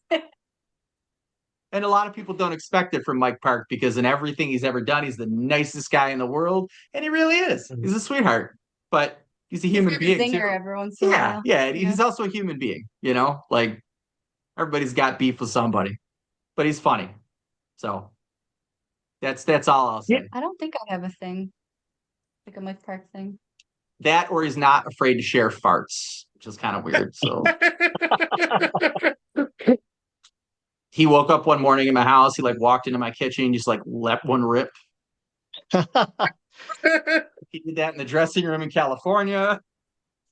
And a lot of people don't expect it from Mike Park because in everything he's ever done, he's the nicest guy in the world, and he really is. He's a sweetheart, but he's a He's human got a being too. zinger every once in a Yeah, while. yeah. Yeah. He's also a human being, like everybody's got beef with somebody, but he's funny. So that's all I'll Yeah. say. I don't think I have a thing, like a Mike Park thing. That or he's not afraid to share farts, which is kind of weird. So he woke up one morning in my house. He like walked into my kitchen, just like let one rip. He did that in the dressing room in California.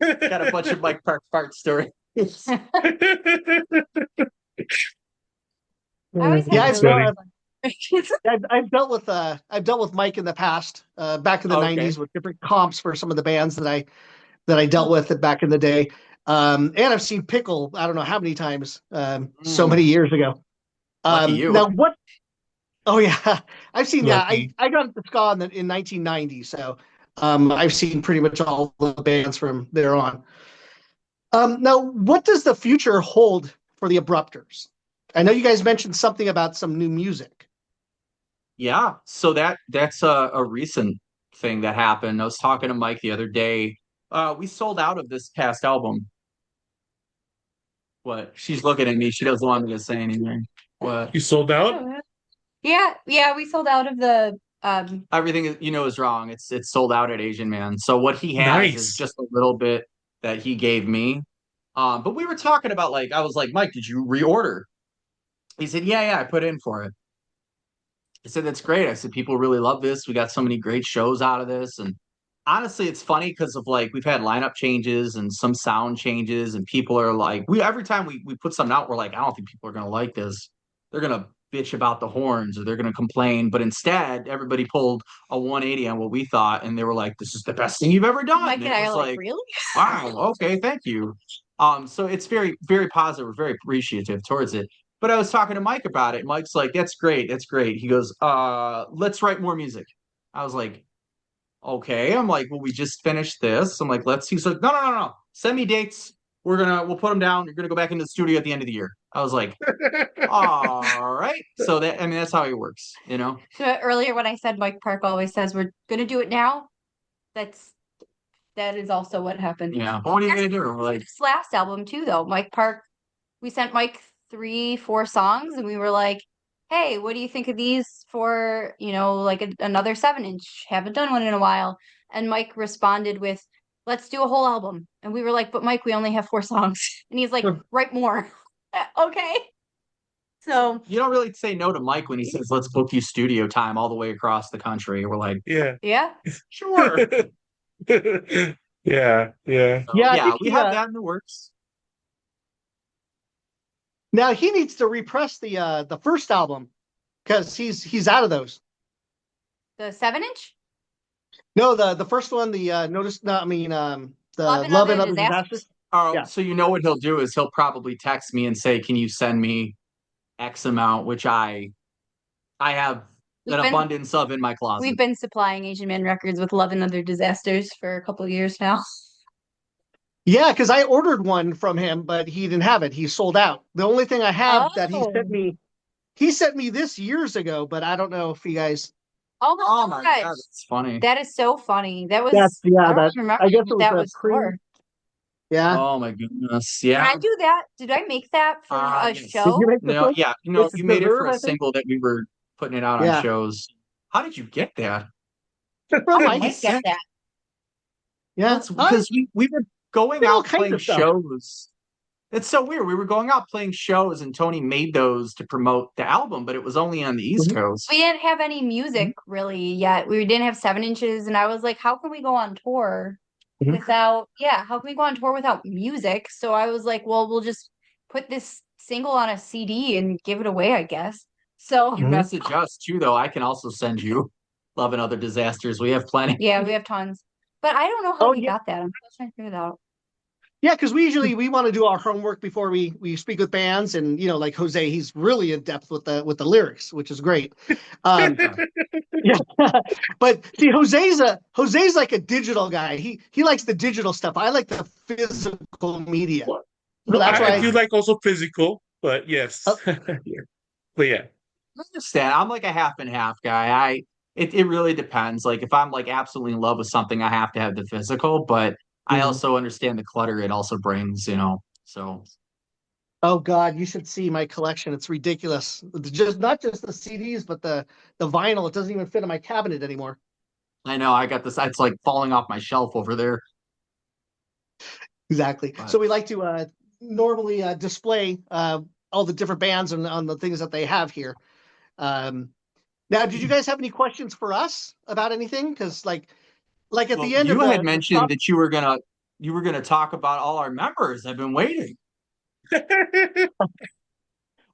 Got a bunch of Mike Park fart stories. I always Yeah, have That's really funny. I've dealt with Mike in the past, back in the Okay. 90s with different comps for some of the bands that I dealt with back in the day. And I've seen Pickle, I don't know how many times, so many years ago. Lucky you. Now what? Oh yeah, I've seen. Yeah, Lucky. I got into ska in 1990, so I've seen pretty much all the bands from there on. Now, what does the future hold for the Abruptors? I know you guys mentioned something about some new music. Yeah, so that's a recent thing that happened. I was talking to Mike the other day. We sold out of this past album. What? She's looking at me. She doesn't want me to say anything. What? You sold out? Yeah, we sold out of the Everything is wrong. It's sold out at Asian Man. So what he has is Nice. just a little bit that he gave me. But we were talking about like I was like, Mike, did you reorder? He said, yeah, I put in for it. I said, that's great. I said, people really love this. We got so many great shows out of this. And honestly, it's funny because of like we've had lineup changes and some sound changes, and people are like, we every time we put something out, we're like, I don't think people are gonna like this. They're gonna bitch about the horns or they're gonna complain. But instead, everybody pulled a 180 on what we thought, and they were like, this is the best thing you've ever done. Mike And and it I was are like, like, really? wow, okay, thank you. So it's very, very positive. We're very appreciative towards it. But I was talking to Mike about it. Mike's like, that's great. That's great. He goes, let's write more music. I was like, okay. I'm like, well, we just finished this. I'm like, let's. He's like, no. Send me dates. We'll put them down. You're gonna go back into the studio at the end of the year. I was like, all right. So that's how it works, you know? So earlier when I said Mike Park always says we're gonna do it now, that is also what happened. Yeah. What are you gonna do? We're like, This last album too, though, Mike Park, we sent Mike 3, 4 songs, and we were like, "Hey, what do you think of these for, like another 7-inch? Haven't done one in a while." And Mike responded with, "Let's do a whole album." And we were like, "But Mike, we only have 4 songs." And he's like, "Write more." Okay. So you don't really say no to Mike when he says, let's book you studio time all the way across the country. We're like, Yeah. yeah, sure. Yeah. So, Yeah, I yeah, think we have that in the works. now he needs to repress the first album because he's out of those. the 7-inch, No, the first one, the notice. No, I mean the Love and Love Other and Other Disasters. Disasters. Oh, Yeah. so you know what he'll do is he'll probably text me and say, "Can you send me X amount?" Which I have We've an been abundance of in my we've closet. been supplying Asian Man Records with Love and Other Disasters for a couple of years now. Yeah, because I ordered one from him, but he didn't have it. He sold out. The only thing I have that Oh. he sent me this years ago, but I don't know if you guys. Oh Oh my my gosh. God, it's funny. That is so funny. That That's was, yeah. I don't That remember I guess it what was that a was pre. for. Yeah. Oh my goodness. Can Yeah. I do that? Did I make that for a Yes. Did you show? make this No, one? yeah. No, It's you made it for Deserve, a I think. single that we were putting it out on Yeah. shows. How did you get that? From I Mike. might get that. Yeah. That's because we were going did all out kinds playing of stuff. shows. It's so weird. We were going out playing shows, and Tony made those to promote the album, but it was only on the East Mhm. Coast. We didn't have any music really yet. We didn't have 7 inches, and I was like, how can we go on tour Mhm. how can we go on tour without music? So I was like, well, we'll just put this single on a CD and give it away, I guess. So You message us too, though. I can also send you Love and Other Disasters. We have plenty. yeah, we have tons. But I don't know how Oh he yeah. got that. I'm still trying to figure it out. Yeah, because we want to do our homework before we speak with bands, and like Jose, he's really in depth with the lyrics, which is great. Um, yeah, but see, Jose's like a digital guy. He likes the digital stuff. I like the physical media. So that's I why. do like also physical, but yes. Yeah. But yeah. I understand. I'm like a half and half guy. It really depends. Like if I'm like absolutely in love with something, I have to have the physical, but I Mhm. also understand the clutter it also brings. So Oh God, you should see my collection. It's ridiculous. It's just not just the CDs, but the vinyl. It doesn't even fit in my cabinet anymore. I know I got this. It's like falling off my shelf over there. Exactly. But- So we like to normally display all the different bands and on the things that they have here. Now, did you guys have any questions for us about anything? Because like at Well, the end of you had the mentioned that you were gonna talk about all our members. I've been waiting.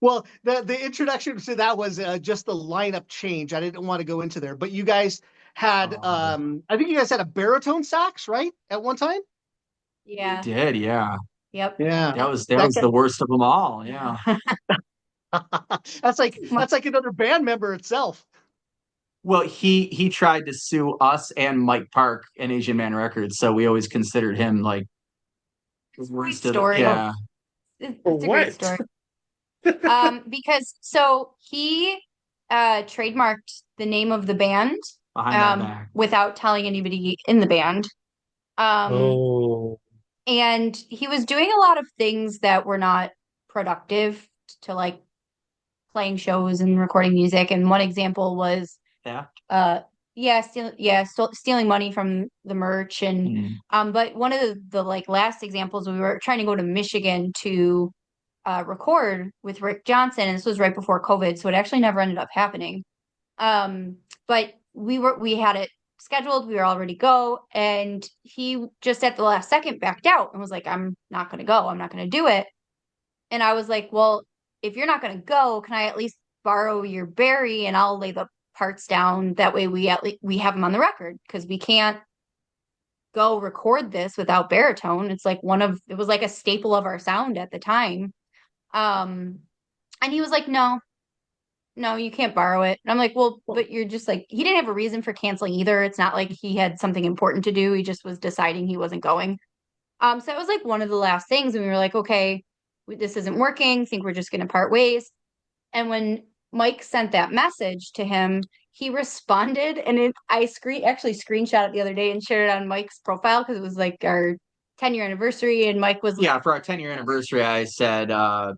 well, the introduction to that was just the lineup change. I didn't want to go into there, but you guys had I think you guys had a baritone sax, right? At one time? Yeah. Did, yeah. Yep. Yeah. That was That the worst of them all. Yeah. that's like another band member itself. Well, he tried to sue us and Mike Park and Asian Man Records, so we always considered him like the It's a great worst of the story. yeah. For It's a great what? story. Because so he trademarked the name of the band Behind my back. without telling anybody in the band. Oh. And he was doing a lot of things that were not productive to like playing shows and recording music. And one example was Yeah. stealing money from the merch. And but one of the like last examples, we were trying to go to Michigan to record with Rick Johnson, and this was right before COVID, so it actually never ended up happening. But we had it scheduled, we were all ready to go, and he just at the last second backed out and was like, I'm not gonna go, I'm not gonna do it. And I was like, well, if you're not gonna go, can I at least borrow your Barry and I'll lay the parts down, that way we at least we have them on the record, because we can't go record this without baritone. It's like it was like a staple of our sound at the time. And he was like, no, you can't borrow it. And I'm like, well, but you're just like, he didn't have a reason for canceling either. It's not like he had something important to do. He just was deciding he wasn't going. So it was like one of the last things. And we were like, okay, this isn't working. I think we're just going to part ways. And when Mike sent that message to him, he responded, and actually screenshot it the other day and shared it on Mike's profile, because it was like our 10-year anniversary, and Mike was Yeah, for our 10-year anniversary, I said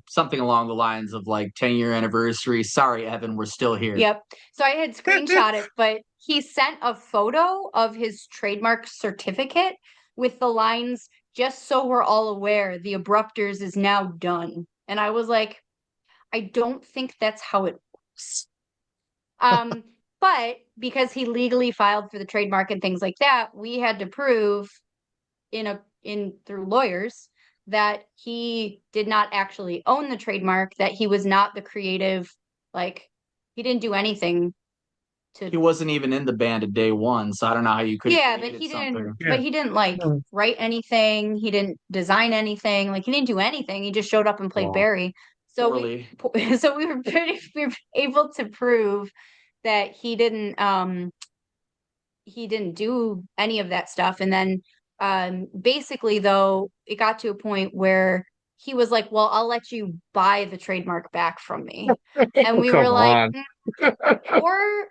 something along the lines of like 10-year anniversary. Sorry, Evan, we're still here. Yep. So I had screenshot it, but he sent a photo of his trademark certificate with the lines, just so we're all aware, the Abruptors is now done. And I was like, I don't think that's how it works. But because he legally filed for the trademark and things like that, we had to prove through lawyers that he did not actually own the trademark, that he was not the creative, like he didn't do anything to. He wasn't even in the band at day one, so I don't know how you could. Yeah, but he didn't. But he didn't like write anything. He didn't design anything. Like he didn't do anything. He just showed up and played Barry. So we were able to prove that he didn't do any of that stuff. And then basically, though, it got to a point where he was like, well, I'll let you buy the trademark back from me. And we were like, or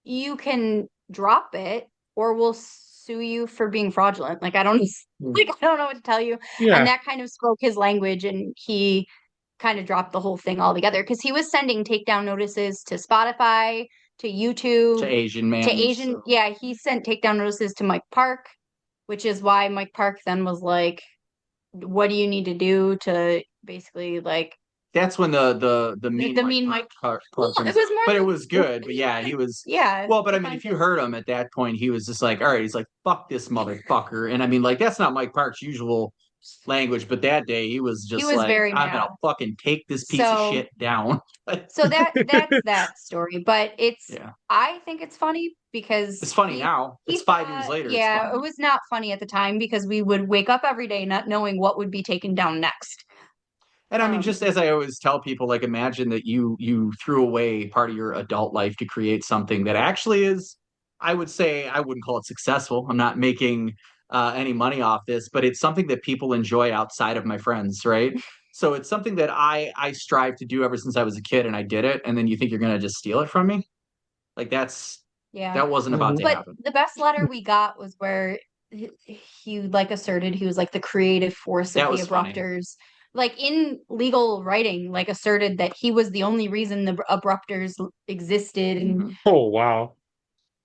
you can drop it, or we'll sue you for being fraudulent. Like I don't know what to tell you. Yeah. And that kind of spoke his language, and he kind of dropped the whole thing altogether, because he was sending takedown notices to Spotify, to YouTube, to Asian Man. Yeah, he sent takedown notices to Mike Park, which is why Mike Park then was like, what do you need to do to basically like. That's when the mean Mike Park it was more, but it was good. But yeah, he was. Yeah. Well, but I mean, if you heard him at that point, he was just like, all right, he's like, fuck this motherfucker. And I mean, like, that's not Mike Park's usual language, but that day he was just like, very I'm gonna fucking take this piece of shit down. So that's that story. But I think it's funny because it's funny now. It's 5 years later. Yeah, it was not funny at the time, because we would wake up every day not knowing what would be taken down next. And I mean, just as I always tell people, like, imagine that you threw away part of your adult life to create something that actually is, I would say, I wouldn't call it successful. I'm not making any money off this, but it's something that people enjoy outside of my friends, right? So it's something that I strive to do ever since I was a kid, and I did it. And then you think you're gonna just steal it from me? Like that wasn't about to happen. But the best letter we got was where he like asserted he was like the creative force of the Abruptors. Funny. Like in legal writing, like asserted that he was the only reason the Abruptors existed. And oh wow.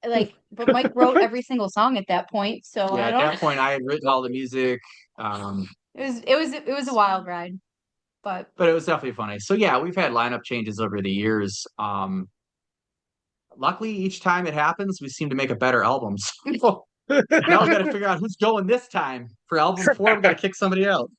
Like, but Mike wrote every single song at that point. So yeah, at that point I had written all the music. It was a wild ride, but But it was definitely funny. So yeah, we've had lineup changes over the years. Luckily, each time it happens, we seem to make a better album. So now we got to figure out who's going this time for album 4. We got to kick somebody out.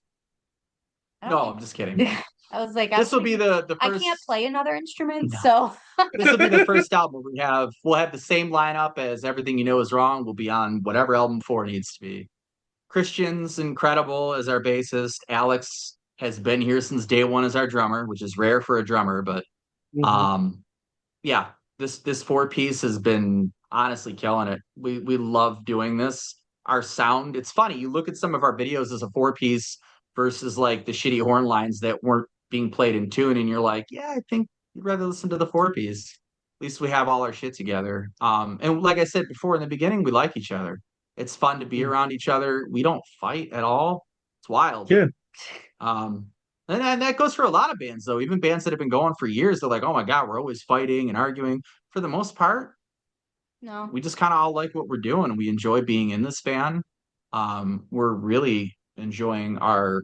I No, don't I'm just kidding. think I was like, This will be the I first. can't play another instrument, No. so This will be the first album we have. We'll have the same lineup as Everything You Know Is Wrong. We'll be on whatever album 4 needs to be. Christian's incredible as our bassist. Alex has been here since day one as our drummer, which is rare for a drummer, but Mhm. yeah, this 4 piece has been honestly killing it. We love doing this. Our sound, it's funny. You look at some of our videos as a 4 piece versus like the shitty horn lines that weren't being played in tune, and you're like, yeah, I think you'd rather listen to the 4 piece. At least we have all our shit together. And like I said before in the beginning, we like each other. It's fun to be around each other. We don't fight at all. It's wild. Yeah. Um, and that goes for a lot of bands, though. Even bands that have been going for years, they're like, oh my God, we're always fighting and arguing. For the most part, no. we just kind of all like what we're doing. We enjoy being in this band. We're really enjoying our,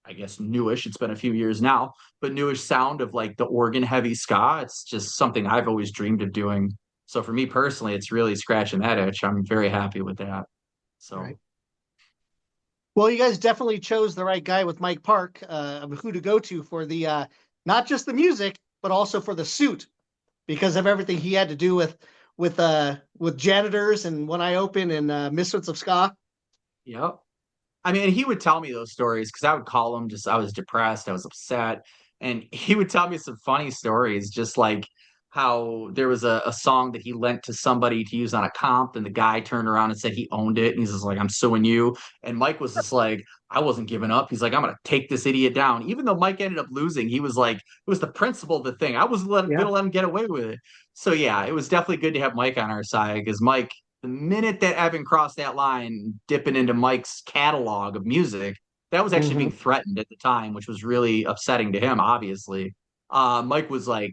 I guess, newish, it's been a few years now, but newish sound of like the organ heavy ska. It's just something I've always dreamed of doing. So for me personally, it's really scratching that itch. I'm very happy with that. So. Right. Well, you guys definitely chose the right guy with Mike Park of who to go to for the not just the music, but also for the suit because of everything he had to do with janitors and One Eye Open and Misfits of Ska. Yep. I mean, he would tell me those stories because I would call him just, I was depressed, I was upset. And he would tell me some funny stories, just like how there was a song that he lent to somebody to use on a comp, and the guy turned around and said he owned it. And he's just like, I'm suing you. And Mike was just like, I wasn't giving up. He's like, I'm going to take this idiot down. Even though Mike ended up losing, he was like, it was the principle of the thing. I wasn't going Yeah. to let him get away with it. So yeah, it was definitely good to have Mike on our side because Mike, the minute that Evan crossed that line, dipping into Mike's catalog of music, that was actually being Mhm. threatened at the time, which was really upsetting to him, obviously. Mike was like,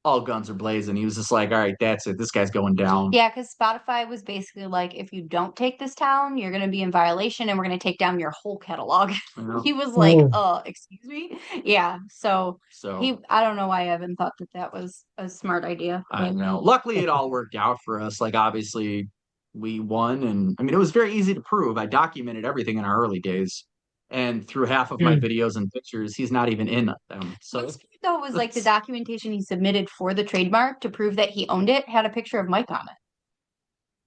all guns are blazing. He was just like, all right, that's it. This guy's going down. Yeah, because Spotify was basically like, if you don't take this down, you're going to be in violation and we're going to take down your whole catalog. You know? He was like, Oh. excuse me? Yeah, so So I don't know why Evan thought that was a smart idea. I But don't know. Luckily, it all worked out for us. Like, obviously, we won. And I mean, it was very easy to prove. I documented everything in our early days. And through half of my Hmm. videos and pictures, he's not even in them. So what's cute though was like the documentation he submitted for the trademark to prove that he owned it had a picture of Mike on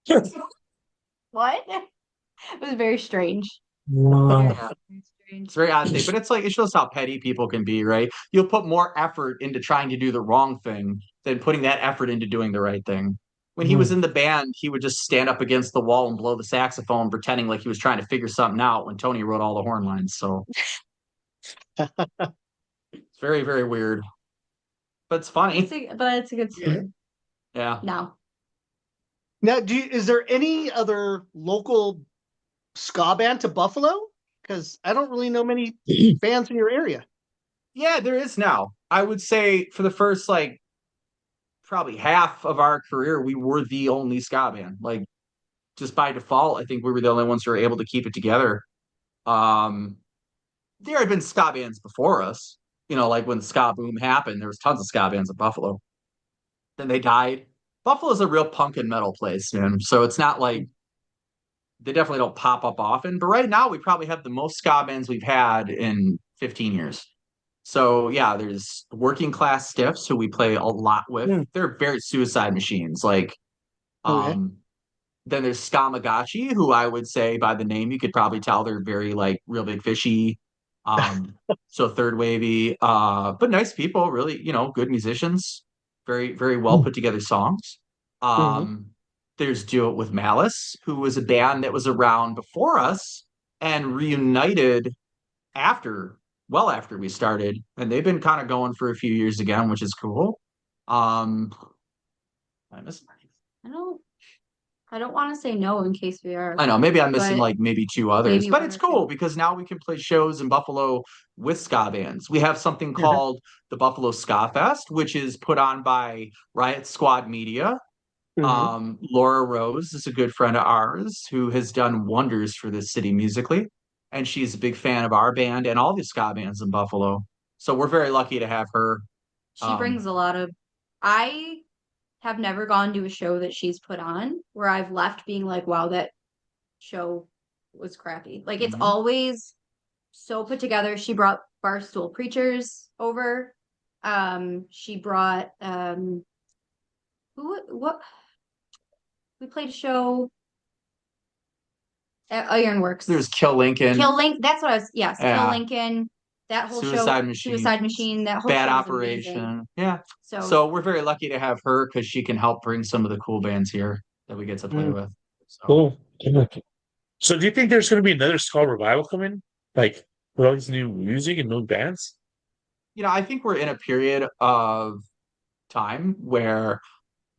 it. What? It was very strange. Wow. yeah, Very strange. it's a very odd thing, but it's like it shows how petty people can be, right? You'll put more effort into trying to do the wrong thing than putting that effort into doing the right thing. When he was in the band, he would just stand up against the wall and blow the saxophone, pretending like he was trying to figure something out when Tony wrote all the horn lines. So it's very, very weird, but it's funny. But it's a good story. Yeah. No. Now, is there any other local ska band to Buffalo? Because I don't really know many bands in your area. Yeah, there is now. I would say for the first like probably half of our career, we were the only ska band. Like just by default, I think we were the only ones who were able to keep it together. Um, there had been ska bands before us. You know, like when the ska boom happened, there was tons of ska bands in Buffalo. Then they died. Buffalo's a real punk and metal place, man. So it's not like they definitely don't pop up often. But right now, we probably have the most ska bands we've had in 15 years. So yeah, there's working class stiffs who we play a lot with. Hmm. They're very suicide machines. Like, Okay. then there's Skamagachi, who I would say by the name you could probably tell they're very like real big fishy. So third wavy, but nice people, really, good musicians, very, very well put together songs. Mhm. Um, there's Do It With Malice, who was a band that was around before us and reunited after, well after we started, and they've been kind of going for a few years again, which is cool. Um, I miss. I don't I don't want to say no in case we are, I know, maybe I'm missing but like maybe 2 others, maybe but one it's or cool two. because now we can play shows in Buffalo with ska bands. We have something called the Buffalo Ska Fest, which is put on by Riot Squad Media. Mhm. Laura Rose is a good friend of ours who has done wonders for this city musically. and she's a big fan of our band and all the ska bands in Buffalo. So we're very lucky to have her. She brings a lot of. I have never gone to a show that she's put on where I've left being like, wow, that show was crappy. Like it's always so put together. She brought Barstool Preachers over. She brought who what we played a show at Ironworks. There's Kill Lincoln. That's what I was. Yes, Yeah. Kill Lincoln. That whole Suicide show, Machine. Suicide Machine. That whole Bad show was Operation. amazing. Yeah. So we're very lucky to have her because she can help bring some of the cool bands here that we get to play with. So. Cool. So do you think there's going to be another ska revival coming? Like with all these new music and new bands? I think we're in a period of time where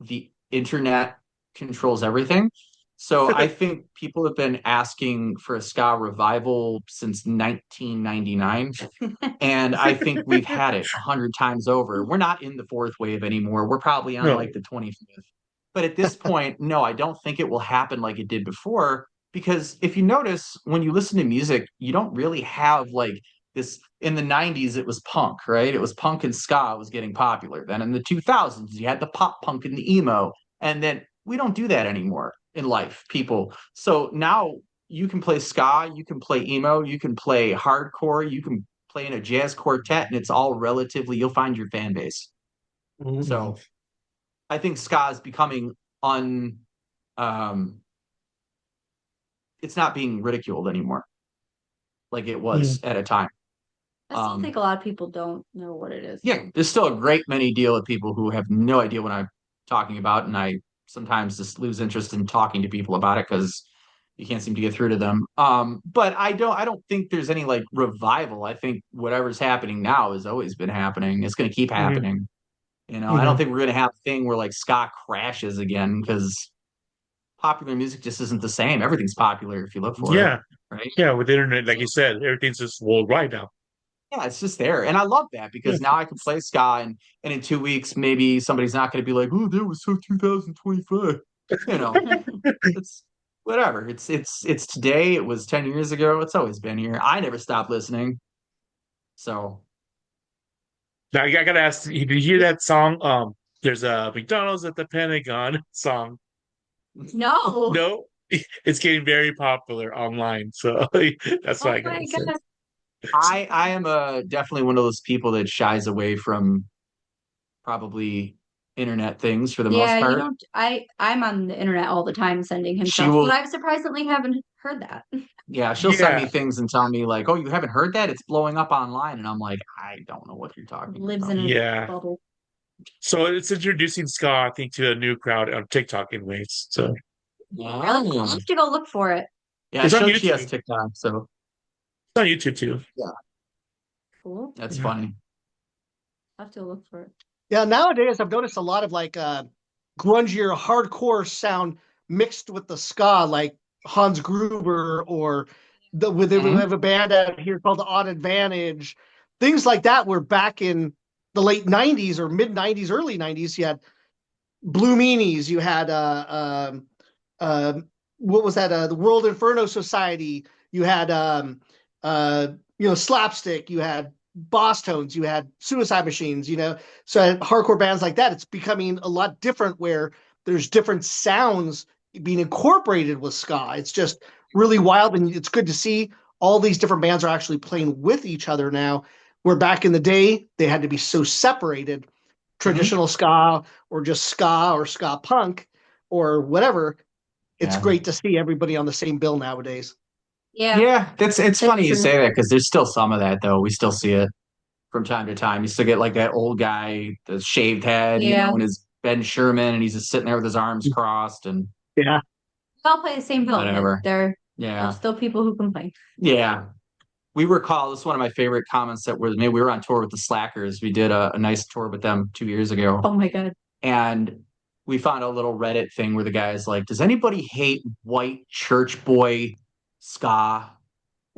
the internet controls everything. So I think people have been asking for a ska revival since 1999. And I think we've had it 100 times over. We're not in the fourth wave anymore. We're probably on like the 25th. But at this point, no, I don't think it will happen like it did before. Because if you notice, when you listen to music, you don't really have like this. In the 90s, it was punk, right? It was punk and ska was getting popular. Then in the 2000s, you had the pop punk and the emo. And then we don't do that anymore in life, people. So now you can play ska, you can play emo, you can play hardcore, you can play in a jazz quartet, and it's all relatively, you'll find your fan base. So I think ska is becoming it's not being ridiculed anymore like it was at a time. I still think a lot of people don't know what it is. Yeah, there's still a great many deal of people who have no idea what I'm talking about, and I sometimes just lose interest in talking to people about it because you can't seem to get through to them. But I don't think there's any like revival. I think whatever's happening now has always been happening. It's going to keep happening. I don't think we're going to have a thing where like ska crashes again because popular music just isn't the same. Everything's popular if you look for it. Right? Yeah, with the internet, like you said, everything's just worldwide now. Yeah, it's just there. And I love that because now I can play ska and in 2 weeks, maybe somebody's not going to be like, oh, that was so 2025. It's whatever. It's today. It was 10 years ago. It's always been here. I never stopped listening. So. Now I got to ask, did you hear that song? There's a McDonald's at the Pentagon song. No. No, it's getting very popular online. So that's why I got to say. I am definitely one of those people that shies away from probably internet things for the most part. You don't. I'm on the internet all the time sending him stuff, but I surprisingly haven't heard that. Yeah, she'll send me things and tell me like, "Oh, you haven't heard that? It's blowing up online," and I'm like, "I don't know what you're talking about." Lives in a bubble. So it's introducing ska, I think, to a new crowd on TikTok, in ways. So I'll have to go look for it. Yeah, she has TikTok, so it's on YouTube too. Yeah, cool. That's funny. I'll have to look for it. Yeah, nowadays I've noticed a lot of like grungier, hardcore sound mixed with the ska, like Hans Gruber or we have a band out here called the Odd Advantage. Things like that were back in the late 90s or mid 90s, early 90s. You had Blue Meanies, you had what was that? The World Inferno Society, you had Slapstick, you had Boss Tones, you had Suicide Machines, so hardcore bands like that. It's becoming a lot different where there's different sounds being incorporated with ska. It's just really wild, and it's good to see all these different bands are actually playing with each other now, where back in the day they had to be so separated, traditional ska or just ska or ska punk or whatever. It's great to see everybody on the same bill nowadays. Yeah, it's funny you say that because there's still some of that though. We still see it from time to time. You still get like that old guy, the shaved head, and his Ben Sherman, and he's just sitting there with his arms crossed, and they all play the same bill. Whatever. There's still people who complain. Yeah, we recall this is one of my favorite comments that we were on tour with the Slackers. We did a nice tour with them 2 years ago. Oh my god! And we found a little Reddit thing where the guy is like, "Does anybody hate white church boy ska?"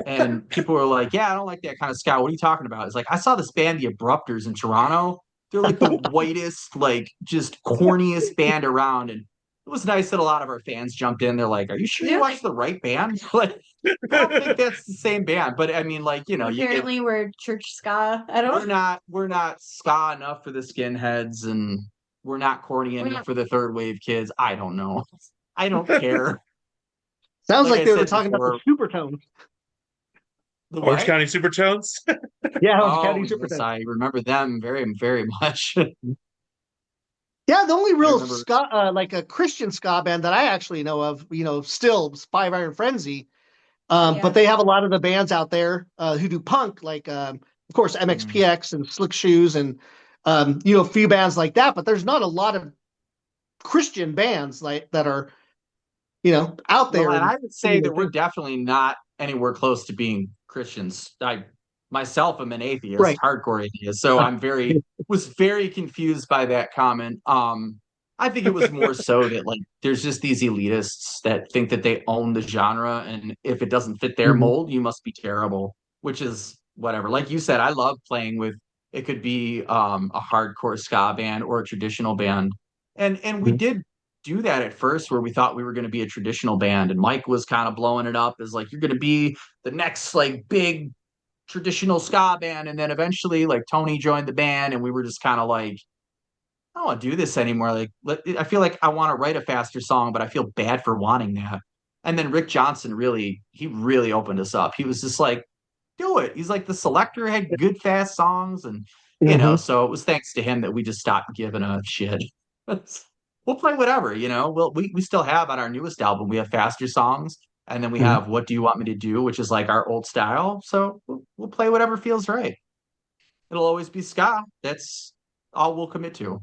And people were like, "Yeah, I don't like that kind of ska. What are you talking about?" It's like, I saw this band, the Abruptors in Toronto. They're like the whitest, like just corniest band around. And was nice that a lot of our fans jumped in. They're like, "Are you sure you watched the right band?" Like, I don't think that's the same band, but I mean, like, Apparently, we're church ska. I don't. we're not ska enough for the skinheads, and we're not corny enough for the third wave kids. I don't know. I don't care. Sounds Like like I they were said talking about before, the Supertones. the Orange what? County Supertones. Yeah, Orange Oh, County yes, Supertones. I remember them very, very much. Yeah, the only I real remember. ska, like a Christian ska band that I actually know of, still is Five Iron Frenzy. But they have a lot of the bands out there who do punk, like of course MXPX and Slick Shoes and a few bands like that. But there's not a lot of Christian bands like that are out Well, there and and I would say doing their that we're thing. definitely not anywhere close to being Christians. I myself am an atheist, Right. hardcore atheist, so was very confused by that comment. I think it was more so that like there's just these elitists that think that they own the genre, and if it doesn't fit their Mhm. mold, you must be terrible, which is whatever. Like you said, I love playing with it could be a hardcore ska band or a traditional band. And we did do that at first where we thought we were going to be a traditional band and Mike was kind of blowing it up as like you're going to be the next like big traditional ska band, and then eventually like Tony joined the band and we were just kind of like I don't want to do this anymore. Like I feel like I want to write a faster song, but I feel bad for wanting that. And then Rick Johnson really opened us up. He was just like do it. He's like the Selector had good fast songs, and Mhm. so it was thanks to him that we just stopped giving a shit. We'll play whatever, we still have on our newest album, we have faster songs, and then we Mhm. have What Do You Want Me to Do, which is like our old style. So we'll play whatever feels right. It'll always be ska. That's all we'll commit to.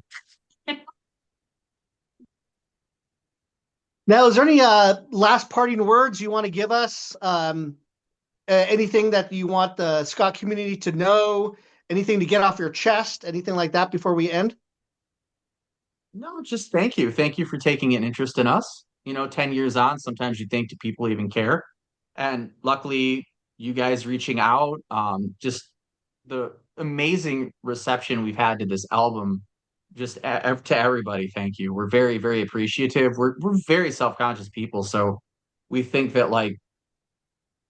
Now, is there any last parting words you want to give us? Anything that you want the ska community to know? Anything to get off your chest? Anything like that before we end? No, just thank you. Thank you for taking an interest in us. 10 years on, sometimes you think, do people even care? And luckily, you guys reaching out, just the amazing reception we've had to this album, just to everybody, thank you. We're very, very appreciative. We're very self-conscious people, so we think that like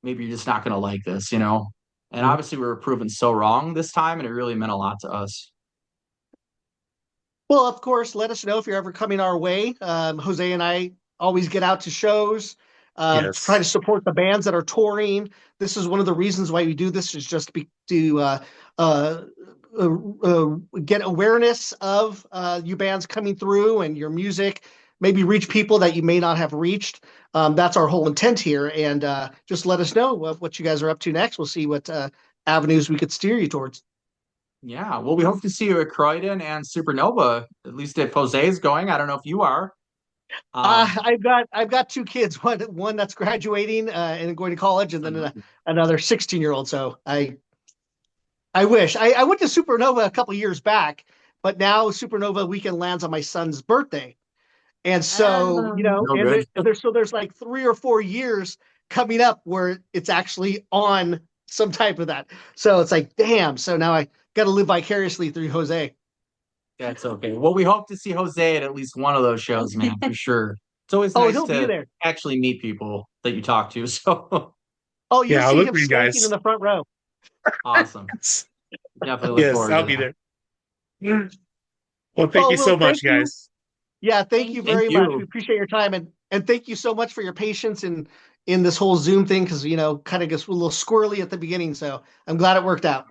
maybe you're just not going to like this, And Mhm. obviously, we were proven so wrong this time, and it really meant a lot to us. Well, of course, let us know if you're ever coming our way. Jose and I always get out to shows, try to Yes. support the bands that are touring. This is one of the reasons why we do this is just to uh, get awareness of you bands coming through and your music, maybe reach people that you may not have reached. That's our whole intent here. And just let us know what you guys are up to next. We'll see what avenues we could steer you towards. Yeah, well, we hope to see you at Croydon and Supernova, at least if Jose's going. I don't know if you are. Um, I've got two kids, one that's graduating and going to college, and then another 16-year-old. So I wish I went to Supernova a couple years back, but now Supernova weekend lands on my son's birthday, and so no and good. there's like 3 or 4 years coming up where it's actually on some type of that. So it's like, damn. So now I got to live vicariously through Jose. That's okay. Well, we hope to see Jose at least one of those shows, man, for sure. It's always Oh, nice he'll be to there. actually meet people that you talk to. So Oh, you'll Yeah, I'll see look him for you skanking in guys. the front row. awesome. Definitely look Yes, forward I'll to be that. there. Well, thank Oh, you so well, much, thank you. guys. Yeah, thank Thank you Thank very much. We you. appreciate your time and thank you so much for your patience in this whole Zoom thing because kind of gets a little squirrely at the beginning. So I'm glad it worked out.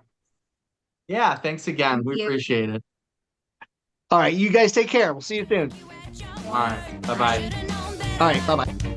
Yeah, thanks again. Thank We you. appreciate it. All right, you guys take care. We'll see you soon. All right. Bye bye. All right, bye bye.